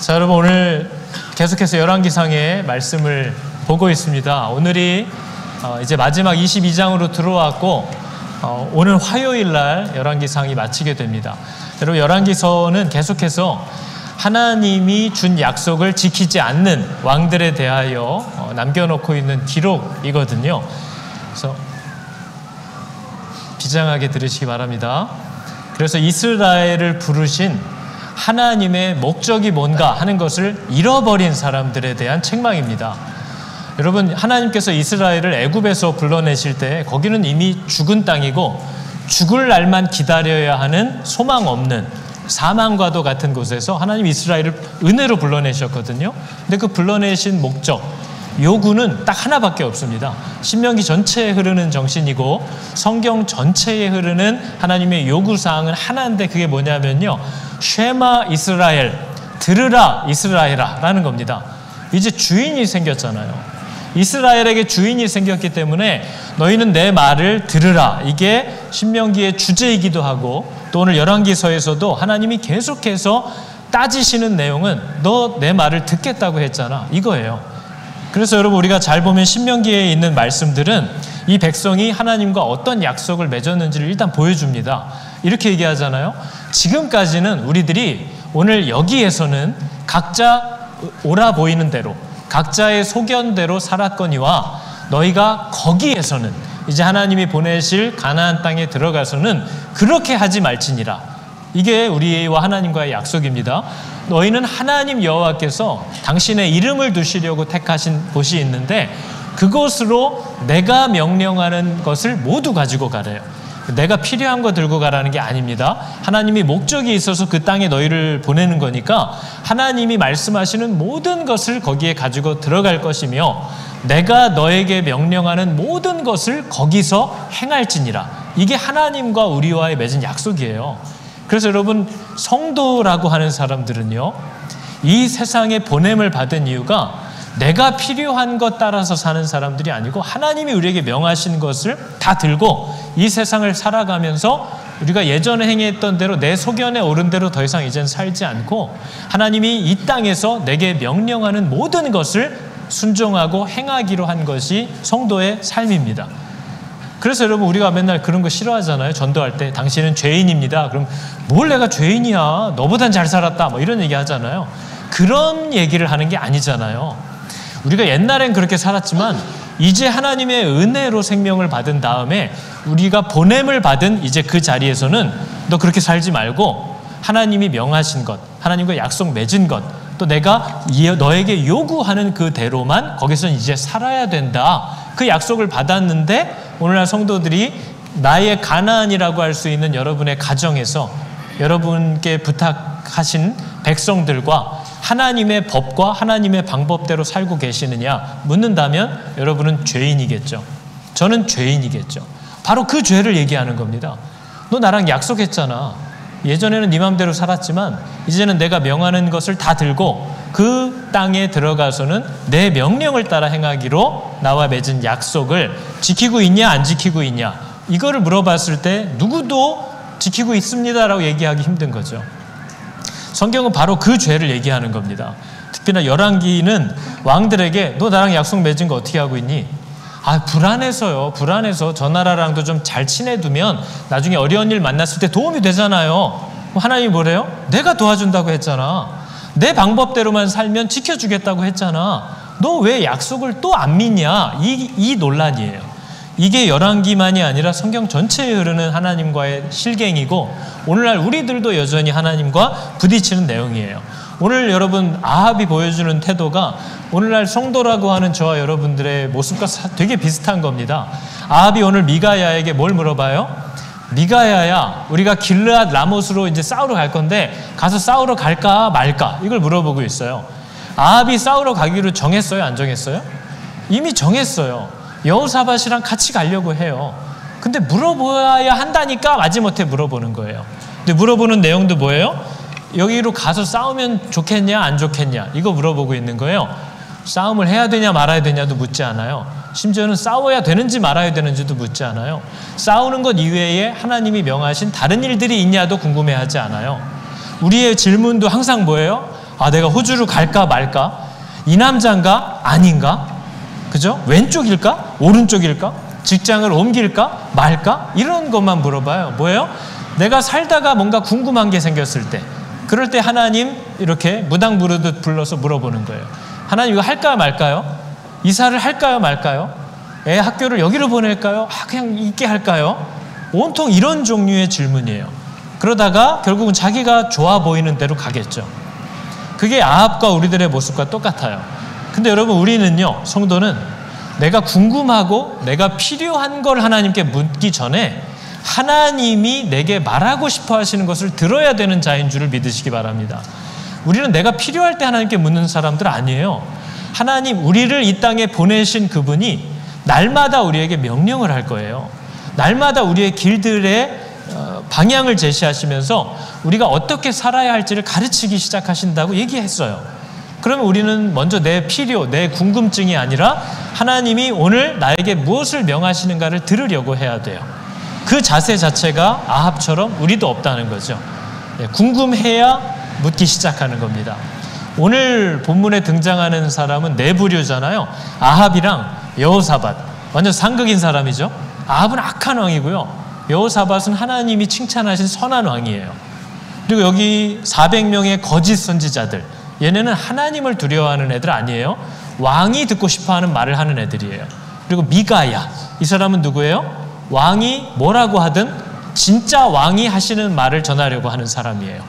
자, 여러분 오늘 계속해서 열왕기상의 말씀을 보고 있습니다. 오늘이 이제 마지막 22장으로 들어왔고 오늘 화요일 날 열왕기상이 마치게 됩니다. 여러분 열왕기서는 계속해서 하나님이 준 약속을 지키지 않는 왕들에 대하여 남겨놓고 있는 기록이거든요. 그래서 비장하게 들으시기 바랍니다. 그래서 이스라엘을 부르신 하나님의 목적이 뭔가 하는 것을 잃어버린 사람들에 대한 책망입니다. 여러분, 하나님께서 이스라엘을 애굽에서 불러내실 때 거기는 이미 죽은 땅이고 죽을 날만 기다려야 하는 소망 없는 사망과도 같은 곳에서 하나님 이스라엘을 은혜로 불러내셨거든요. 근데 그 불러내신 목적, 요구는 딱 하나밖에 없습니다. 신명기 전체에 흐르는 정신이고 성경 전체에 흐르는 하나님의 요구사항은 하나인데 그게 뭐냐면요, 쉐마 이스라엘, 들으라 이스라엘아 라는 겁니다. 이제 주인이 생겼잖아요. 이스라엘에게 주인이 생겼기 때문에 너희는 내 말을 들으라. 이게 신명기의 주제이기도 하고 또 오늘 열왕기서에서도 하나님이 계속해서 따지시는 내용은 너 내 말을 듣겠다고 했잖아, 이거예요. 그래서 여러분 우리가 잘 보면 신명기에 있는 말씀들은 이 백성이 하나님과 어떤 약속을 맺었는지를 일단 보여줍니다. 이렇게 얘기하잖아요. 지금까지는 우리들이 오늘 여기에서는 각자 옳아 보이는 대로 각자의 소견대로 살았거니와 너희가 거기에서는 이제 하나님이 보내실 가나안 땅에 들어가서는 그렇게 하지 말지니라. 이게 우리와 하나님과의 약속입니다. 너희는 하나님 여호와께서 당신의 이름을 두시려고 택하신 곳이 있는데 그곳으로 내가 명령하는 것을 모두 가지고 가래요. 내가 필요한 거 들고 가라는 게 아닙니다. 하나님이 목적이 있어서 그 땅에 너희를 보내는 거니까 하나님이 말씀하시는 모든 것을 거기에 가지고 들어갈 것이며 내가 너에게 명령하는 모든 것을 거기서 행할지니라. 이게 하나님과 우리와의 맺은 약속이에요. 그래서 여러분 성도라고 하는 사람들은요, 이 세상에 보냄을 받은 이유가 내가 필요한 것 따라서 사는 사람들이 아니고 하나님이 우리에게 명하신 것을 다 들고 이 세상을 살아가면서 우리가 예전에 행했던 대로 내 소견에 옳은 대로 더 이상 이젠 살지 않고 하나님이 이 땅에서 내게 명령하는 모든 것을 순종하고 행하기로 한 것이 성도의 삶입니다. 그래서 여러분 우리가 맨날 그런 거 싫어하잖아요. 전도할 때 당신은 죄인입니다. 그럼 뭘 내가 죄인이야, 너보단 잘 살았다, 뭐 이런 얘기 하잖아요. 그런 얘기를 하는 게 아니잖아요. 우리가 옛날엔 그렇게 살았지만 이제 하나님의 은혜로 생명을 받은 다음에 우리가 보냄을 받은 이제 그 자리에서는 너 그렇게 살지 말고 하나님이 명하신 것, 하나님과 약속 맺은 것, 또 내가 너에게 요구하는 그대로만 거기서 이제 살아야 된다. 그 약속을 받았는데 오늘날 성도들이 나의 가나안이라고 할 수 있는 여러분의 가정에서 여러분께 부탁하신 백성들과 하나님의 법과 하나님의 방법대로 살고 계시느냐 묻는다면 여러분은 죄인이겠죠. 저는 죄인이겠죠. 바로 그 죄를 얘기하는 겁니다. 너 나랑 약속했잖아. 예전에는 네 맘대로 살았지만 이제는 내가 명하는 것을 다 들고 그 땅에 들어가서는 내 명령을 따라 행하기로 나와 맺은 약속을 지키고 있냐 안 지키고 있냐, 이거를 물어봤을 때 누구도 지키고 있습니다라고 얘기하기 힘든 거죠. 성경은 바로 그 죄를 얘기하는 겁니다. 특히나 열왕기는 왕들에게 너 나랑 약속 맺은 거 어떻게 하고 있니? 불안해서요. 불안해서 저 나라랑도 좀 잘 친해두면 나중에 어려운 일 만났을 때 도움이 되잖아요. 하나님이 뭐래요? 내가 도와준다고 했잖아. 내 방법대로만 살면 지켜주겠다고 했잖아. 너 왜 약속을 또 안 믿냐? 이 논란이에요. 이게 열왕기만이 아니라 성경 전체에 흐르는 하나님과의 실갱이고 오늘날 우리들도 여전히 하나님과 부딪히는 내용이에요. 오늘 여러분 아합이 보여주는 태도가 오늘날 성도라고 하는 저와 여러분들의 모습과 되게 비슷한 겁니다. 아합이 오늘 미가야에게 뭘 물어봐요? 미가야야, 우리가 길르앗 라못으로 이제 싸우러 갈 건데 가서 싸우러 갈까 말까, 이걸 물어보고 있어요. 아합이 싸우러 가기로 정했어요, 안 정했어요? 이미 정했어요. 여호사밧이랑 같이 가려고 해요. 근데 물어봐야 한다니까 마지못해 물어보는 거예요. 근데 물어보는 내용도 뭐예요? 여기로 가서 싸우면 좋겠냐 안 좋겠냐, 이거 물어보고 있는 거예요. 싸움을 해야 되냐 말아야 되냐도 묻지 않아요. 심지어는 싸워야 되는지 말아야 되는지도 묻지 않아요. 싸우는 것 이외에 하나님이 명하신 다른 일들이 있냐도 궁금해하지 않아요. 우리의 질문도 항상 뭐예요? 아, 내가 호주로 갈까 말까? 이 남자인가? 아닌가? 그죠? 왼쪽일까? 오른쪽일까? 직장을 옮길까? 말까? 이런 것만 물어봐요. 뭐예요? 내가 살다가 뭔가 궁금한 게 생겼을 때, 그럴 때 하나님 이렇게 무당 부르듯 불러서 물어보는 거예요. 하나님, 이거 할까요 말까요? 이사를 할까요 말까요? 애 학교를 여기로 보낼까요? 그냥 있게 할까요? 온통 이런 종류의 질문이에요. 그러다가 결국은 자기가 좋아 보이는 대로 가겠죠. 그게 아합과 우리들의 모습과 똑같아요. 근데 여러분, 우리는요, 성도는 내가 궁금하고 내가 필요한 걸 하나님께 묻기 전에 하나님이 내게 말하고 싶어 하시는 것을 들어야 되는 자인 줄을 믿으시기 바랍니다. 우리는 내가 필요할 때 하나님께 묻는 사람들 아니에요. 하나님, 우리를 이 땅에 보내신 그분이 날마다 우리에게 명령을 할 거예요. 날마다 우리의 길들의 방향을 제시하시면서 우리가 어떻게 살아야 할지를 가르치기 시작하신다고 얘기했어요. 그러면 우리는 먼저 내 필요, 내 궁금증이 아니라 하나님이 오늘 나에게 무엇을 명하시는가를 들으려고 해야 돼요. 그 자세 자체가 아합처럼 우리도 없다는 거죠. 궁금해야 묻기 시작하는 겁니다. 오늘 본문에 등장하는 사람은 네 부류잖아요. 아합이랑 여호사밧, 완전 상극인 사람이죠. 아합은 악한 왕이고요. 여호사밧은 하나님이 칭찬하신 선한 왕이에요. 그리고 여기 400명의 거짓 선지자들, 얘네는 하나님을 두려워하는 애들 아니에요. 왕이 듣고 싶어하는 말을 하는 애들이에요. 그리고 미가야, 이 사람은 누구예요? 왕이 뭐라고 하든 진짜 왕이 하시는 말을 전하려고 하는 사람이에요.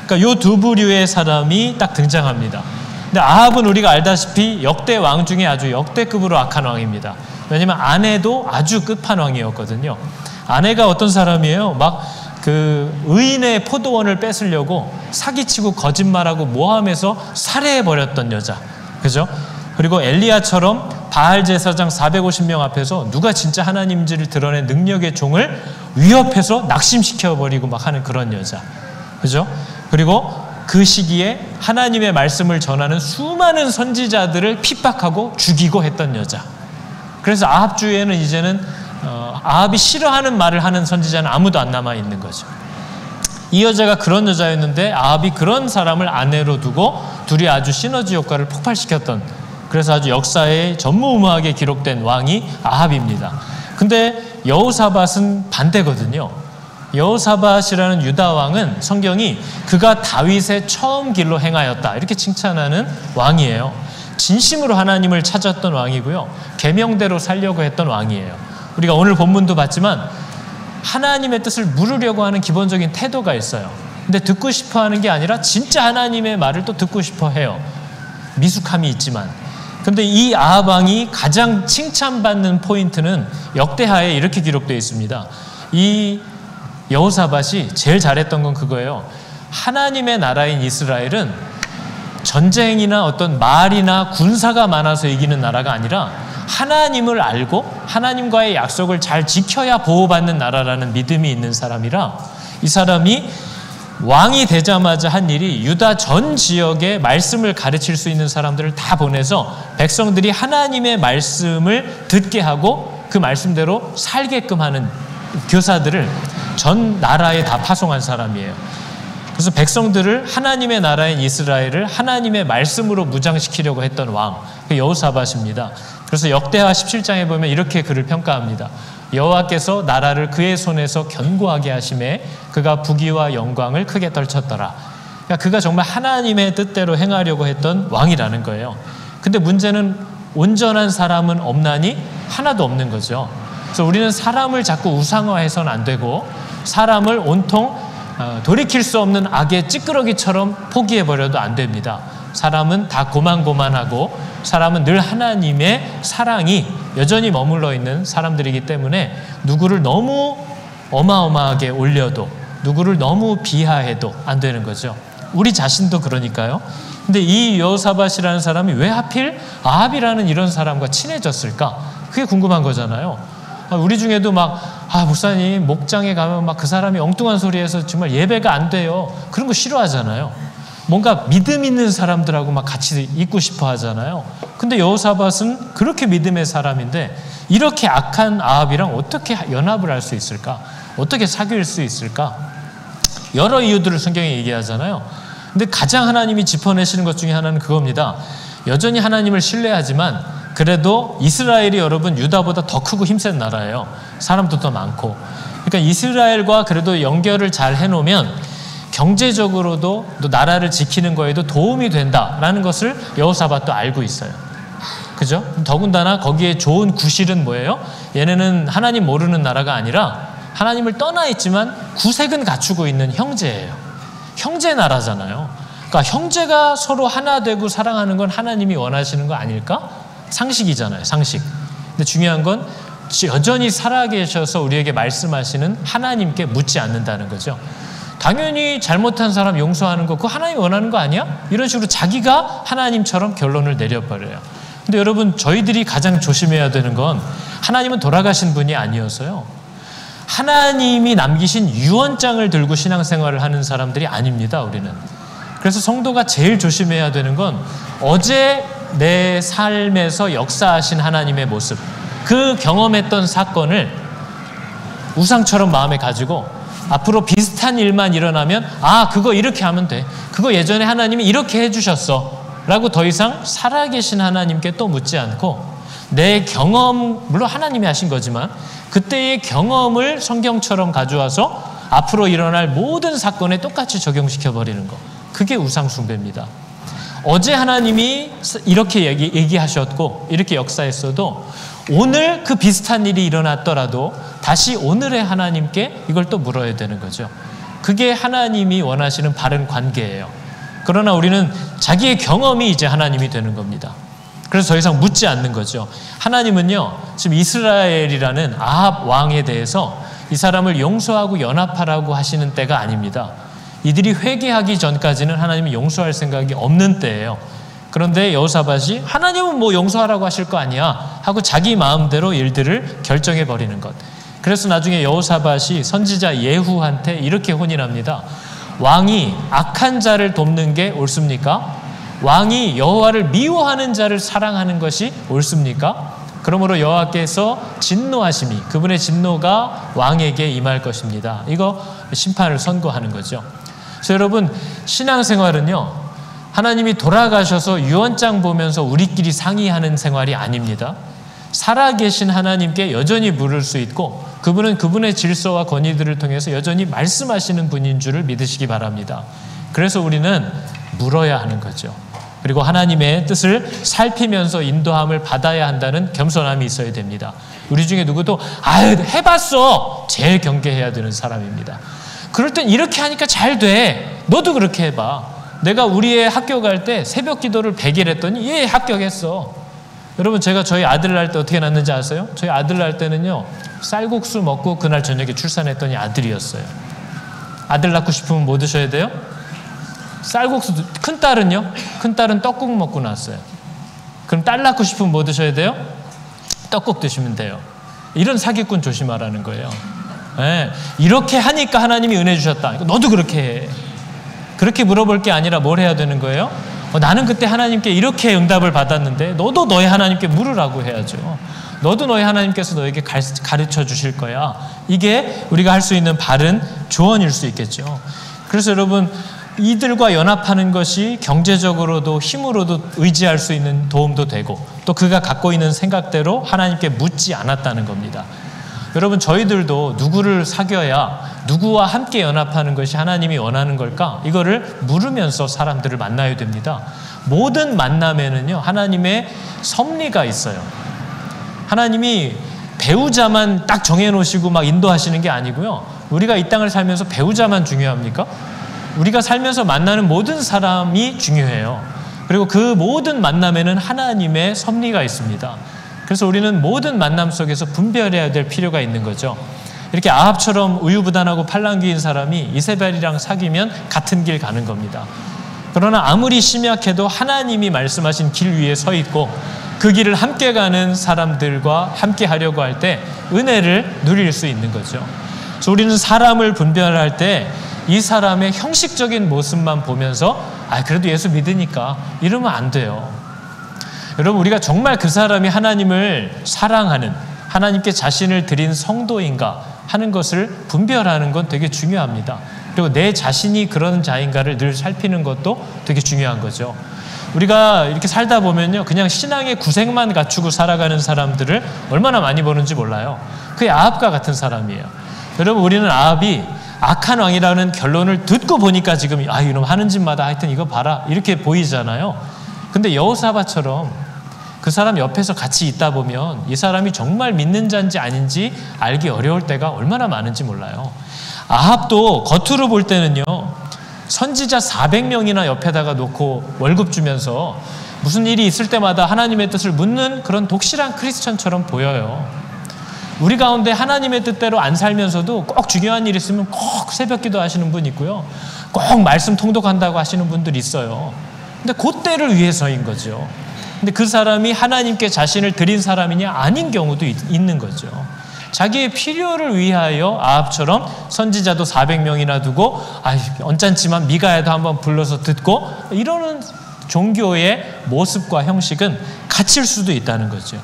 그러니까 이 두 부류의 사람이 딱 등장합니다. 근데 아합은 우리가 알다시피 역대 왕 중에 아주 역대급으로 악한 왕입니다. 왜냐면 아내도 아주 끝판왕이었거든요. 아내가 어떤 사람이에요? 막 그 의인의 포도원을 뺏으려고 사기치고 거짓말하고 모함해서 살해해버렸던 여자. 그죠? 그리고 엘리야처럼 바알 제사장 450명 앞에서 누가 진짜 하나님인지를 드러낸 능력의 종을 위협해서 낙심시켜버리고 막 하는 그런 여자. 그죠? 그리고 그 시기에 하나님의 말씀을 전하는 수많은 선지자들을 핍박하고 죽이고 했던 여자. 그래서 아합 주위에는 이제는 아합이 싫어하는 말을 하는 선지자는 아무도 안 남아있는 거죠. 이 여자가 그런 여자였는데 아합이 그런 사람을 아내로 두고 둘이 아주 시너지 효과를 폭발시켰던, 그래서 아주 역사에 전무후무하게 기록된 왕이 아합입니다. 근데 여호사밧은 반대거든요. 여호사밧이라는 유다 왕은 성경이 그가 다윗의 처음 길로 행하였다 이렇게 칭찬하는 왕이에요. 진심으로 하나님을 찾았던 왕이고요. 계명대로 살려고 했던 왕이에요. 우리가 오늘 본문도 봤지만 하나님의 뜻을 물으려고 하는 기본적인 태도가 있어요. 근데 듣고 싶어 하는 게 아니라 진짜 하나님의 말을 또 듣고 싶어 해요. 미숙함이 있지만. 근데 이 아합 왕이 가장 칭찬받는 포인트는 역대하에 이렇게 기록되어 있습니다. 이 여호사밧이 제일 잘했던 건 그거예요. 하나님의 나라인 이스라엘은 전쟁이나 어떤 말이나 군사가 많아서 이기는 나라가 아니라 하나님을 알고 하나님과의 약속을 잘 지켜야 보호받는 나라라는 믿음이 있는 사람이라, 이 사람이 왕이 되자마자 한 일이 유다 전 지역에 말씀을 가르칠 수 있는 사람들을 다 보내서 백성들이 하나님의 말씀을 듣게 하고 그 말씀대로 살게끔 하는 교사들을 전 나라에 다 파송한 사람이에요. 그래서 백성들을 하나님의 나라인 이스라엘을 하나님의 말씀으로 무장시키려고 했던 왕, 그 여호사밧입니다. 그래서 역대하 17장에 보면 이렇게 그를 평가합니다. 여호와께서 나라를 그의 손에서 견고하게 하심에 그가 부귀와 영광을 크게 떨쳤더라. 그러니까 그가 정말 하나님의 뜻대로 행하려고 했던 왕이라는 거예요. 근데 문제는 온전한 사람은 없나니 하나도 없는 거죠. 그래서 우리는 사람을 자꾸 우상화해서는 안 되고 사람을 온통 돌이킬 수 없는 악의 찌끄러기처럼 포기해버려도 안 됩니다. 사람은 다 고만고만하고 사람은 늘 하나님의 사랑이 여전히 머물러 있는 사람들이기 때문에 누구를 너무 어마어마하게 올려도 누구를 너무 비하해도 안 되는 거죠. 우리 자신도 그러니까요. 근데 이 여호사밧이라는 사람이 왜 하필 아합이라는 이런 사람과 친해졌을까? 그게 궁금한 거잖아요. 우리 중에도 목사님 목장에 가면 막 그 사람이 엉뚱한 소리해서 정말 예배가 안 돼요. 그런 거 싫어하잖아요. 뭔가 믿음 있는 사람들하고 막 같이 있고 싶어 하잖아요. 근데 여호사밧은 그렇게 믿음의 사람인데 이렇게 악한 아합이랑 어떻게 연합을 할 수 있을까? 어떻게 사귈 수 있을까? 여러 이유들을 성경이 얘기하잖아요. 근데 가장 하나님이 짚어내시는 것 중에 하나는 그겁니다. 여전히 하나님을 신뢰하지만 그래도 이스라엘이 여러분 유다보다 더 크고 힘센 나라예요. 사람도 더 많고. 그러니까 이스라엘과 그래도 연결을 잘 해놓으면 경제적으로도 또 나라를 지키는 거에도 도움이 된다라는 것을 여호사밧도 알고 있어요. 그죠? 더군다나 거기에 좋은 구실은 뭐예요? 얘네는 하나님 모르는 나라가 아니라 하나님을 떠나 있지만 구색은 갖추고 있는 형제예요. 형제 나라잖아요. 그러니까 형제가 서로 하나 되고 사랑하는 건 하나님이 원하시는 거 아닐까? 상식이잖아요. 상식. 근데 중요한 건 여전히 살아계셔서 우리에게 말씀하시는 하나님께 묻지 않는다는 거죠. 당연히 잘못한 사람 용서하는 거 그거 하나님이 원하는 거 아니야? 이런 식으로 자기가 하나님처럼 결론을 내려버려요. 근데 여러분 저희들이 가장 조심해야 되는 건 하나님은 돌아가신 분이 아니어서요. 하나님이 남기신 유언장을 들고 신앙생활을 하는 사람들이 아닙니다. 우리는. 그래서 성도가 제일 조심해야 되는 건 어제 내 삶에서 역사하신 하나님의 모습, 그 경험했던 사건을 우상처럼 마음에 가지고 앞으로 비슷한 일만 일어나면 그거 이렇게 하면 돼. 그거 예전에 하나님이 이렇게 해주셨어 라고 더 이상 살아계신 하나님께 또 묻지 않고 내 경험, 물론 하나님이 하신 거지만 그때의 경험을 성경처럼 가져와서 앞으로 일어날 모든 사건에 똑같이 적용시켜버리는 거. 그게 우상숭배입니다. 어제 하나님이 이렇게 얘기하셨고 이렇게 역사했어도 오늘 그 비슷한 일이 일어났더라도 다시 오늘의 하나님께 이걸 또 물어야 되는 거죠. 그게 하나님이 원하시는 바른 관계예요. 그러나 우리는 자기의 경험이 이제 하나님이 되는 겁니다. 그래서 더 이상 묻지 않는 거죠. 하나님은요, 지금 이스라엘이라는 아합 왕에 대해서 이 사람을 용서하고 연합하라고 하시는 때가 아닙니다. 이들이 회개하기 전까지는 하나님이 용서할 생각이 없는 때예요. 그런데 여호사밧이 하나님은 뭐 용서하라고 하실 거 아니야 하고 자기 마음대로 일들을 결정해 버리는 것. 그래서 나중에 여호사밧이 선지자 예후한테 이렇게 혼인합니다. 왕이 악한 자를 돕는 게 옳습니까? 왕이 여호와를 미워하는 자를 사랑하는 것이 옳습니까? 그러므로 여호와께서 진노하심이, 그분의 진노가 왕에게 임할 것입니다. 이거 심판을 선고하는 거죠. 그래서 여러분, 신앙생활은요, 하나님이 돌아가셔서 유언장 보면서 우리끼리 상의하는 생활이 아닙니다. 살아계신 하나님께 여전히 물을 수 있고 그분은 그분의 질서와 권위들을 통해서 여전히 말씀하시는 분인 줄을 믿으시기 바랍니다. 그래서 우리는 물어야 하는 거죠. 그리고 하나님의 뜻을 살피면서 인도함을 받아야 한다는 겸손함이 있어야 됩니다. 우리 중에 누구도 해봤어! 제일 경계해야 되는 사람입니다. 그럴 땐 이렇게 하니까 잘 돼. 너도 그렇게 해봐. 내가 우리의 학교 갈 때 새벽 기도를 100일 했더니 얘 합격했어. 여러분, 제가 저희 아들 낳을 때 어떻게 낳는지 아세요? 저희 아들 낳을 때는요, 쌀국수 먹고 그날 저녁에 출산했더니 아들이었어요. 아들 낳고 싶으면 뭐 드셔야 돼요? 쌀국수. 큰딸은요? 큰딸은 떡국 먹고 낳았어요. 그럼 딸 낳고 싶으면 뭐 드셔야 돼요? 떡국 드시면 돼요. 이런 사기꾼 조심하라는 거예요. 네. 이렇게 하니까 하나님이 은혜 주셨다. 너도 그렇게 해. 그렇게 물어볼 게 아니라 뭘 해야 되는 거예요? 나는 그때 하나님께 이렇게 응답을 받았는데 너도 너의 하나님께 물으라고 해야죠. 너도 너의 하나님께서 너에게 가르쳐 주실 거야. 이게 우리가 할 수 있는 바른 조언일 수 있겠죠. 그래서 여러분, 이들과 연합하는 것이 경제적으로도 힘으로도 의지할 수 있는 도움도 되고 또 그가 갖고 있는 생각대로 하나님께 묻지 않았다는 겁니다. 여러분, 저희들도 누구를 사귀어야 누구와 함께 연합하는 것이 하나님이 원하는 걸까? 이거를 물으면서 사람들을 만나야 됩니다. 모든 만남에는요, 하나님의 섭리가 있어요. 하나님이 배우자만 딱 정해놓으시고 막 인도하시는 게 아니고요. 우리가 이 땅을 살면서 배우자만 중요합니까? 우리가 살면서 만나는 모든 사람이 중요해요. 그리고 그 모든 만남에는 하나님의 섭리가 있습니다. 그래서 우리는 모든 만남 속에서 분별해야 될 필요가 있는 거죠. 이렇게 아합처럼 우유부단하고 팔랑귀인 사람이 이세벨이랑 사귀면 같은 길 가는 겁니다. 그러나 아무리 심약해도 하나님이 말씀하신 길 위에 서 있고 그 길을 함께 가는 사람들과 함께 하려고 할 때 은혜를 누릴 수 있는 거죠. 그래서 우리는 사람을 분별할 때 이 사람의 형식적인 모습만 보면서 그래도 예수 믿으니까 이러면 안 돼요. 여러분, 우리가 정말 그 사람이 하나님을 사랑하는, 하나님께 자신을 드린 성도인가 하는 것을 분별하는 건 되게 중요합니다. 그리고 내 자신이 그런 자인가를 늘 살피는 것도 되게 중요한 거죠. 우리가 이렇게 살다 보면요, 그냥 신앙의 구색만 갖추고 살아가는 사람들을 얼마나 많이 보는지 몰라요. 그게 아합과 같은 사람이에요. 여러분, 우리는 아합이 악한 왕이라는 결론을 듣고 보니까 지금 이놈 하는 짓마다 하여튼 이거 봐라 이렇게 보이잖아요. 근데 여호사밧처럼 그 사람 옆에서 같이 있다 보면 이 사람이 정말 믿는 자인지 아닌지 알기 어려울 때가 얼마나 많은지 몰라요. 아합도 겉으로 볼 때는요, 선지자 400명이나 옆에다가 놓고 월급 주면서 무슨 일이 있을 때마다 하나님의 뜻을 묻는 그런 독실한 크리스천처럼 보여요. 우리 가운데 하나님의 뜻대로 안 살면서도 꼭 중요한 일 있으면 꼭 새벽 기도 하시는 분 있고요, 꼭 말씀 통독한다고 하시는 분들이 있어요. 근데 그때를 위해서인 거죠. 근데 그 사람이 하나님께 자신을 드린 사람이냐? 아닌 경우도 있는 거죠. 자기의 필요를 위하여 아합처럼 선지자도 400명이나 두고 언짢지만 미가야도 한번 불러서 듣고 이러는 종교의 모습과 형식은 같일 수도 있다는 거죠.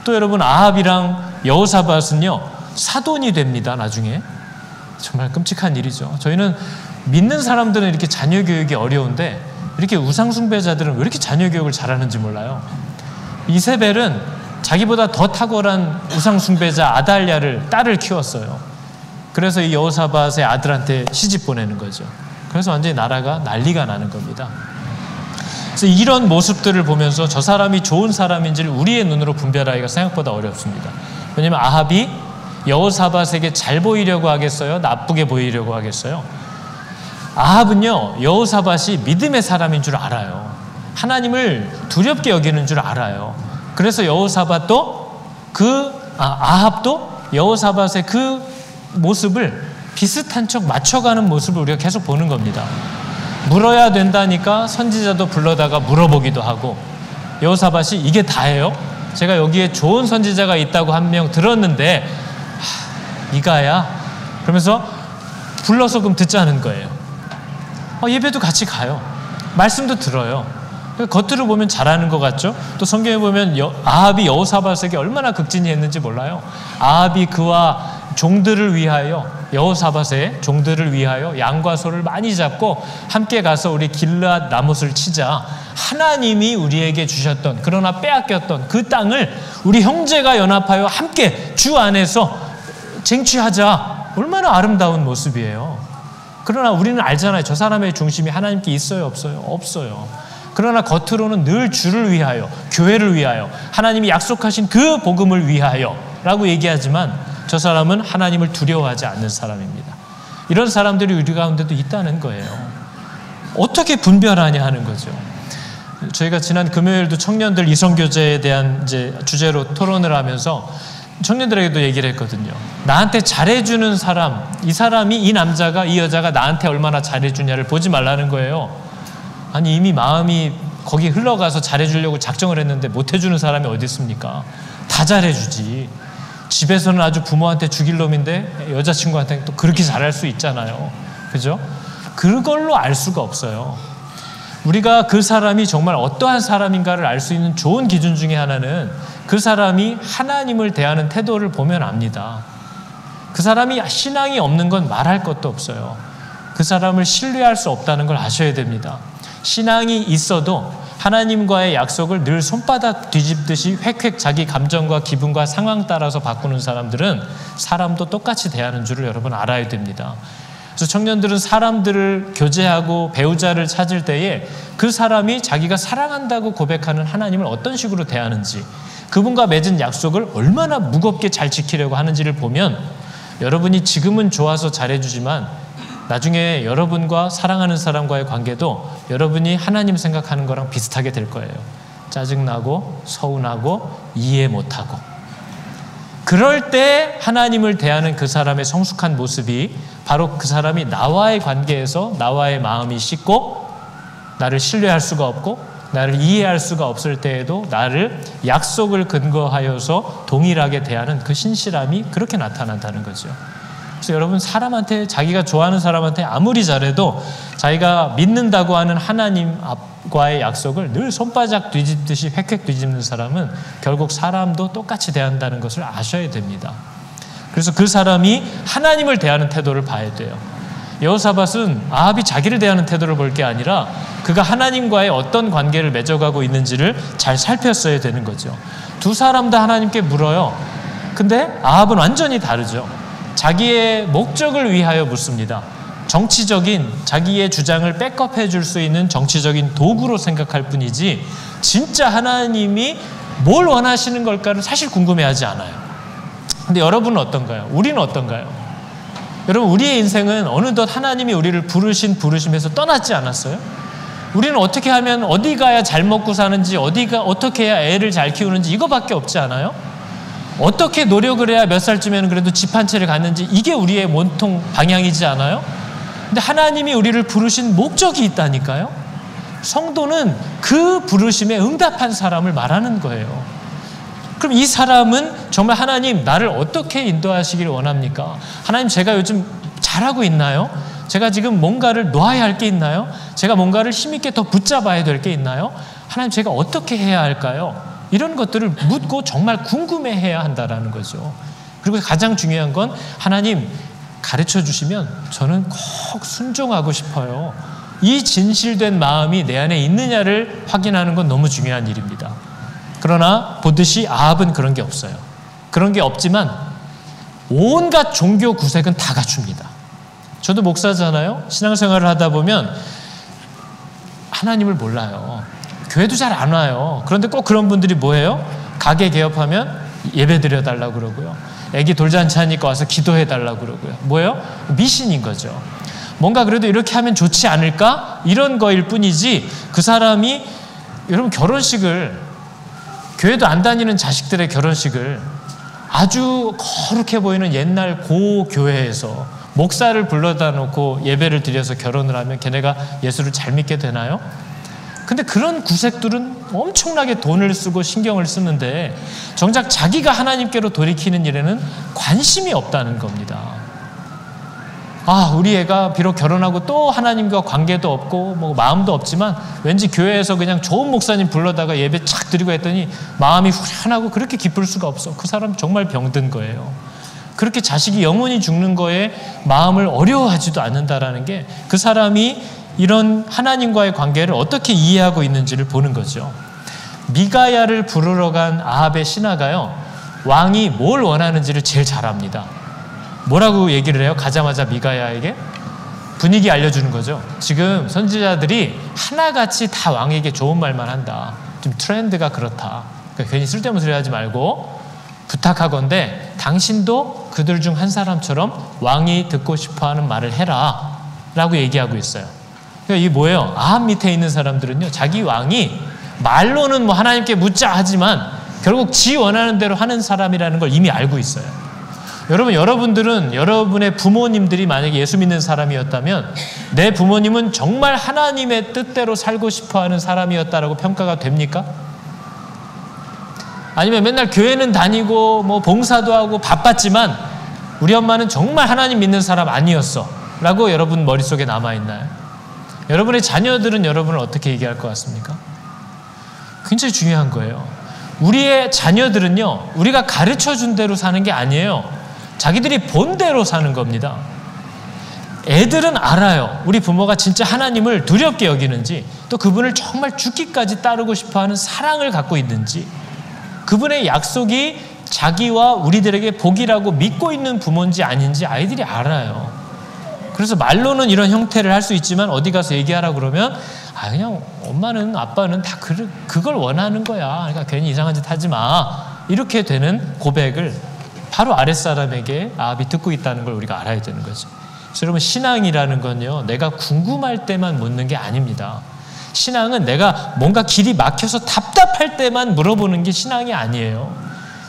또 여러분, 아합이랑 여호사밧은요 사돈이 됩니다. 나중에 정말 끔찍한 일이죠. 저희는 믿는 사람들은 이렇게 자녀 교육이 어려운데 이렇게 우상숭배자들은 왜 이렇게 자녀 교육을 잘하는지 몰라요. 이세벨은 자기보다 더 탁월한 우상숭배자 아달랴를 딸을 키웠어요. 그래서 이 여호사밧의 아들한테 시집 보내는 거죠. 그래서 완전히 나라가 난리가 나는 겁니다. 그래서 이런 모습들을 보면서 저 사람이 좋은 사람인지를 우리의 눈으로 분별하기가 생각보다 어렵습니다. 왜냐하면 아합이 여호사밧에게 잘 보이려고 하겠어요? 나쁘게 보이려고 하겠어요? 아합은요, 여호사밧이 믿음의 사람인 줄 알아요. 하나님을 두렵게 여기는 줄 알아요. 그래서 여호사밧도 아합도 여호사밧의 그 모습을 비슷한 척 맞춰가는 모습을 우리가 계속 보는 겁니다. 물어야 된다니까 선지자도 불러다가 물어보기도 하고, 여호사밧이 이게 다예요? 제가 여기에 좋은 선지자가 있다고 한 명 들었는데 이가야? 그러면서 불러서 그럼 듣자는 거예요. 예배도 같이 가요. 말씀도 들어요. 겉으로 보면 잘하는 것 같죠? 또 성경에 보면 아합이 여호사밧에게 얼마나 극진했는지 몰라요. 아합이 그와 종들을 위하여, 여호사밧의 종들을 위하여 양과 소를 많이 잡고 함께 가서 우리 길르앗 나못을 치자. 하나님이 우리에게 주셨던, 그러나 빼앗겼던 그 땅을 우리 형제가 연합하여 함께 주 안에서 쟁취하자. 얼마나 아름다운 모습이에요. 그러나 우리는 알잖아요. 저 사람의 중심이 하나님께 있어요, 없어요? 없어요. 그러나 겉으로는 늘 주를 위하여, 교회를 위하여, 하나님이 약속하신 그 복음을 위하여 라고 얘기하지만 저 사람은 하나님을 두려워하지 않는 사람입니다. 이런 사람들이 우리 가운데도 있다는 거예요. 어떻게 분별하냐 하는 거죠. 저희가 지난 금요일도 청년들 이성교제에 대한 주제로 토론을 하면서 청년들에게도 얘기를 했거든요. 나한테 잘해주는 사람, 이 남자가, 이 여자가 나한테 얼마나 잘해주냐를 보지 말라는 거예요. 아니, 이미 마음이 거기 흘러가서 잘해주려고 작정을 했는데 못해주는 사람이 어디 있습니까? 다 잘해주지. 집에서는 아주 부모한테 죽일 놈인데 여자친구한테는 또 그렇게 잘할 수 있잖아요. 그죠? 그걸로 알 수가 없어요. 우리가 그 사람이 정말 어떠한 사람인가를 알 수 있는 좋은 기준 중에 하나는 그 사람이 하나님을 대하는 태도를 보면 압니다. 그 사람이 신앙이 없는 건 말할 것도 없어요. 그 사람을 신뢰할 수 없다는 걸 아셔야 됩니다. 신앙이 있어도 하나님과의 약속을 늘 손바닥 뒤집듯이 획획 자기 감정과 기분과 상황 따라서 바꾸는 사람들은 사람도 똑같이 대하는 줄을 여러분 알아야 됩니다. 그래서 청년들은 사람들을 교제하고 배우자를 찾을 때에 그 사람이 자기가 사랑한다고 고백하는 하나님을 어떤 식으로 대하는지, 그분과 맺은 약속을 얼마나 무겁게 잘 지키려고 하는지를 보면 여러분이 지금은 좋아서 잘해주지만 나중에 여러분과 사랑하는 사람과의 관계도 여러분이 하나님 생각하는 거랑 비슷하게 될 거예요. 짜증나고 서운하고 이해 못하고. 그럴 때 하나님을 대하는 그 사람의 성숙한 모습이 바로 그 사람이 나와의 관계에서 나와의 마음이 씻고 나를 신뢰할 수가 없고 나를 이해할 수가 없을 때에도 나를 약속을 근거하여서 동일하게 대하는 그 신실함이 그렇게 나타난다는 거죠. 그래서 여러분, 사람한테, 자기가 좋아하는 사람한테 아무리 잘해도 자기가 믿는다고 하는 하나님과의 약속을 늘 손바닥 뒤집듯이 획획 뒤집는 사람은 결국 사람도 똑같이 대한다는 것을 아셔야 됩니다. 그래서 그 사람이 하나님을 대하는 태도를 봐야 돼요. 여호사밧은 아합이 자기를 대하는 태도를 볼 게 아니라 그가 하나님과의 어떤 관계를 맺어가고 있는지를 잘 살폈어야 되는 거죠. 두 사람 다 하나님께 물어요. 근데 아합은 완전히 다르죠. 자기의 목적을 위하여 묻습니다. 정치적인 자기의 주장을 백업해 줄 수 있는 정치적인 도구로 생각할 뿐이지 진짜 하나님이 뭘 원하시는 걸까를 사실 궁금해하지 않아요. 근데 여러분은 어떤가요? 우리는 어떤가요? 여러분, 우리의 인생은 어느덧 하나님이 우리를 부르신 부르심에서 떠났지 않았어요? 우리는 어떻게 하면 어디 가야 잘 먹고 사는지, 어떻게 해야 애를 잘 키우는지 이거밖에 없지 않아요? 어떻게 노력을 해야 몇 살쯤에는 그래도 집 한 채를 갖는지, 이게 우리의 원통 방향이지 않아요? 근데 하나님이 우리를 부르신 목적이 있다니까요. 성도는 그 부르심에 응답한 사람을 말하는 거예요. 그럼 이 사람은 정말 하나님 나를 어떻게 인도하시길 원합니까? 하나님, 제가 요즘 잘하고 있나요? 제가 지금 뭔가를 놓아야 할 게 있나요? 제가 뭔가를 힘있게 더 붙잡아야 될 게 있나요? 하나님, 제가 어떻게 해야 할까요? 이런 것들을 묻고 정말 궁금해해야 한다라는 거죠. 그리고 가장 중요한 건 하나님 가르쳐 주시면 저는 꼭 순종하고 싶어요. 이 진실된 마음이 내 안에 있느냐를 확인하는 건 너무 중요한 일입니다. 그러나 보듯이 아합은 그런 게 없어요. 그런 게 없지만 온갖 종교 구색은 다 갖춥니다. 저도 목사잖아요. 신앙생활을 하다 보면 하나님을 몰라요. 교회도 잘 안 와요. 그런데 꼭 그런 분들이 뭐예요? 가게 개업하면 예배 드려달라고 그러고요. 애기 돌잔치 하니까 와서 기도해달라고 그러고요. 뭐예요? 미신인 거죠. 뭔가 그래도 이렇게 하면 좋지 않을까? 이런 거일 뿐이지 그 사람이, 여러분, 결혼식을, 교회도 안 다니는 자식들의 결혼식을 아주 거룩해 보이는 옛날 고교회에서 목사를 불러다 놓고 예배를 드려서 결혼을 하면 걔네가 예수를 잘 믿게 되나요? 근데 그런 구색들은 엄청나게 돈을 쓰고 신경을 쓰는데 정작 자기가 하나님께로 돌이키는 일에는 관심이 없다는 겁니다. 아, 우리 애가 비록 결혼하고 또 하나님과 관계도 없고 뭐 마음도 없지만 왠지 교회에서 그냥 좋은 목사님 불러다가 예배 착 드리고 했더니 마음이 후련하고 그렇게 기쁠 수가 없어. 그 사람 정말 병든 거예요. 그렇게 자식이 영원히 죽는 거에 마음을 어려워하지도 않는다라는 게 그 사람이 이런 하나님과의 관계를 어떻게 이해하고 있는지를 보는 거죠. 미가야를 부르러 간 아합의 신하가요, 왕이 뭘 원하는지를 제일 잘 압니다. 뭐라고 얘기를 해요? 가자마자 미가야에게 분위기 알려주는 거죠. 지금 선지자들이 하나같이 다 왕에게 좋은 말만 한다. 좀 트렌드가 그렇다. 그러니까 괜히 쓸데없는 소리 하지 말고 부탁하건대 당신도 그들 중 한 사람처럼 왕이 듣고 싶어하는 말을 해라 라고 얘기하고 있어요. 그러니까 이게 뭐예요? 아합 밑에 있는 사람들은요, 자기 왕이 말로는 뭐 하나님께 묻자 하지만 결국 지 원하는 대로 하는 사람이라는 걸 이미 알고 있어요. 여러분들은 여러분의 부모님들이 만약에 예수 믿는 사람이었다면 내 부모님은 정말 하나님의 뜻대로 살고 싶어하는 사람이었다라고 평가가 됩니까? 아니면 맨날 교회는 다니고 뭐 봉사도 하고 바빴지만 우리 엄마는 정말 하나님 믿는 사람 아니었어 라고 여러분 머릿속에 남아있나요? 여러분의 자녀들은 여러분을 어떻게 얘기할 것 같습니까? 굉장히 중요한 거예요. 우리의 자녀들은요, 우리가 가르쳐준 대로 사는 게 아니에요. 자기들이 본 대로 사는 겁니다. 애들은 알아요. 우리 부모가 진짜 하나님을 두렵게 여기는지, 또 그분을 정말 죽기까지 따르고 싶어하는 사랑을 갖고 있는지, 그분의 약속이 자기와 우리들에게 복이라고 믿고 있는 부모인지 아닌지 아이들이 알아요. 그래서 말로는 이런 형태를 할 수 있지만 어디 가서 얘기하라 그러면 그냥 엄마는 아빠는 다 그걸 원하는 거야. 그러니까 괜히 이상한 짓 하지 마. 이렇게 되는 고백을 바로 아랫사람에게 아합이 듣고 있다는 걸 우리가 알아야 되는 거죠. 그래서 여러분, 신앙이라는 건요, 내가 궁금할 때만 묻는 게 아닙니다. 신앙은 내가 뭔가 길이 막혀서 답답할 때만 물어보는 게 신앙이 아니에요.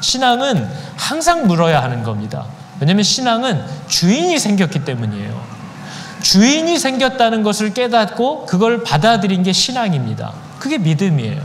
신앙은 항상 물어야 하는 겁니다. 왜냐하면 신앙은 주인이 생겼기 때문이에요. 주인이 생겼다는 것을 깨닫고 그걸 받아들인 게 신앙입니다. 그게 믿음이에요.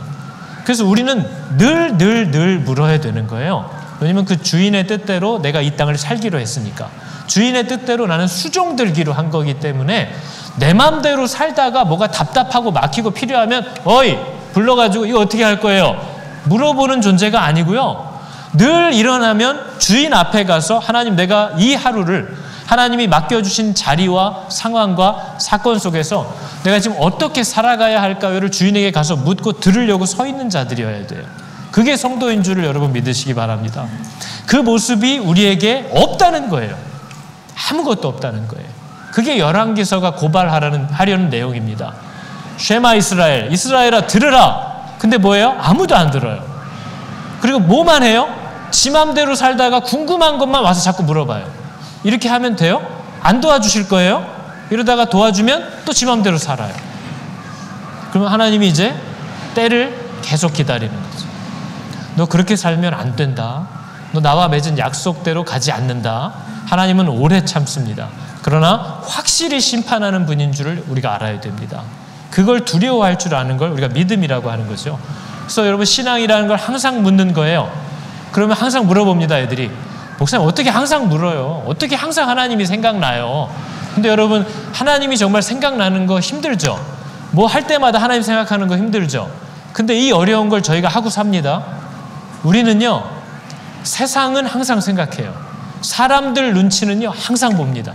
그래서 우리는 늘 물어야 되는 거예요. 왜냐하면 그 주인의 뜻대로 내가 이 땅을 살기로 했으니까. 주인의 뜻대로 나는 수종들기로 한 거기 때문에 내 마음대로 살다가 뭐가 답답하고 막히고 필요하면 어이 불러가지고 이거 어떻게 할 거예요? 물어보는 존재가 아니고요. 늘 일어나면 주인 앞에 가서 하나님, 내가 이 하루를 하나님이 맡겨주신 자리와 상황과 사건 속에서 내가 지금 어떻게 살아가야 할까요를 주인에게 가서 묻고 들으려고 서 있는 자들이어야 돼요. 그게 성도인 줄을 여러분 믿으시기 바랍니다. 그 모습이 우리에게 없다는 거예요. 아무것도 없다는 거예요. 그게 열왕기서가 고발하려는 내용입니다. 쉐마 이스라엘, 이스라엘아 들으라. 근데 뭐예요? 아무도 안 들어요. 그리고 뭐만 해요? 지 맘대로 살다가 궁금한 것만 와서 자꾸 물어봐요. 이렇게 하면 돼요? 안 도와주실 거예요? 이러다가 도와주면 또 지 맘대로 살아요. 그러면 하나님이 이제 때를 계속 기다리는 거죠. 너 그렇게 살면 안 된다. 너 나와 맺은 약속대로 가지 않는다. 하나님은 오래 참습니다. 그러나 확실히 심판하는 분인 줄을 우리가 알아야 됩니다. 그걸 두려워할 줄 아는 걸 우리가 믿음이라고 하는 거죠. 그래서 여러분 신앙이라는 걸 항상 묻는 거예요. 그러면 항상 물어봅니다. 애들이 목사님 어떻게 항상 물어요? 어떻게 항상 하나님이 생각나요? 근데 여러분 하나님이 정말 생각나는 거 힘들죠? 뭐 할 때마다 하나님 생각하는 거 힘들죠? 근데 이 어려운 걸 저희가 하고 삽니다. 우리는요 세상은 항상 생각해요. 사람들 눈치는요 항상 봅니다.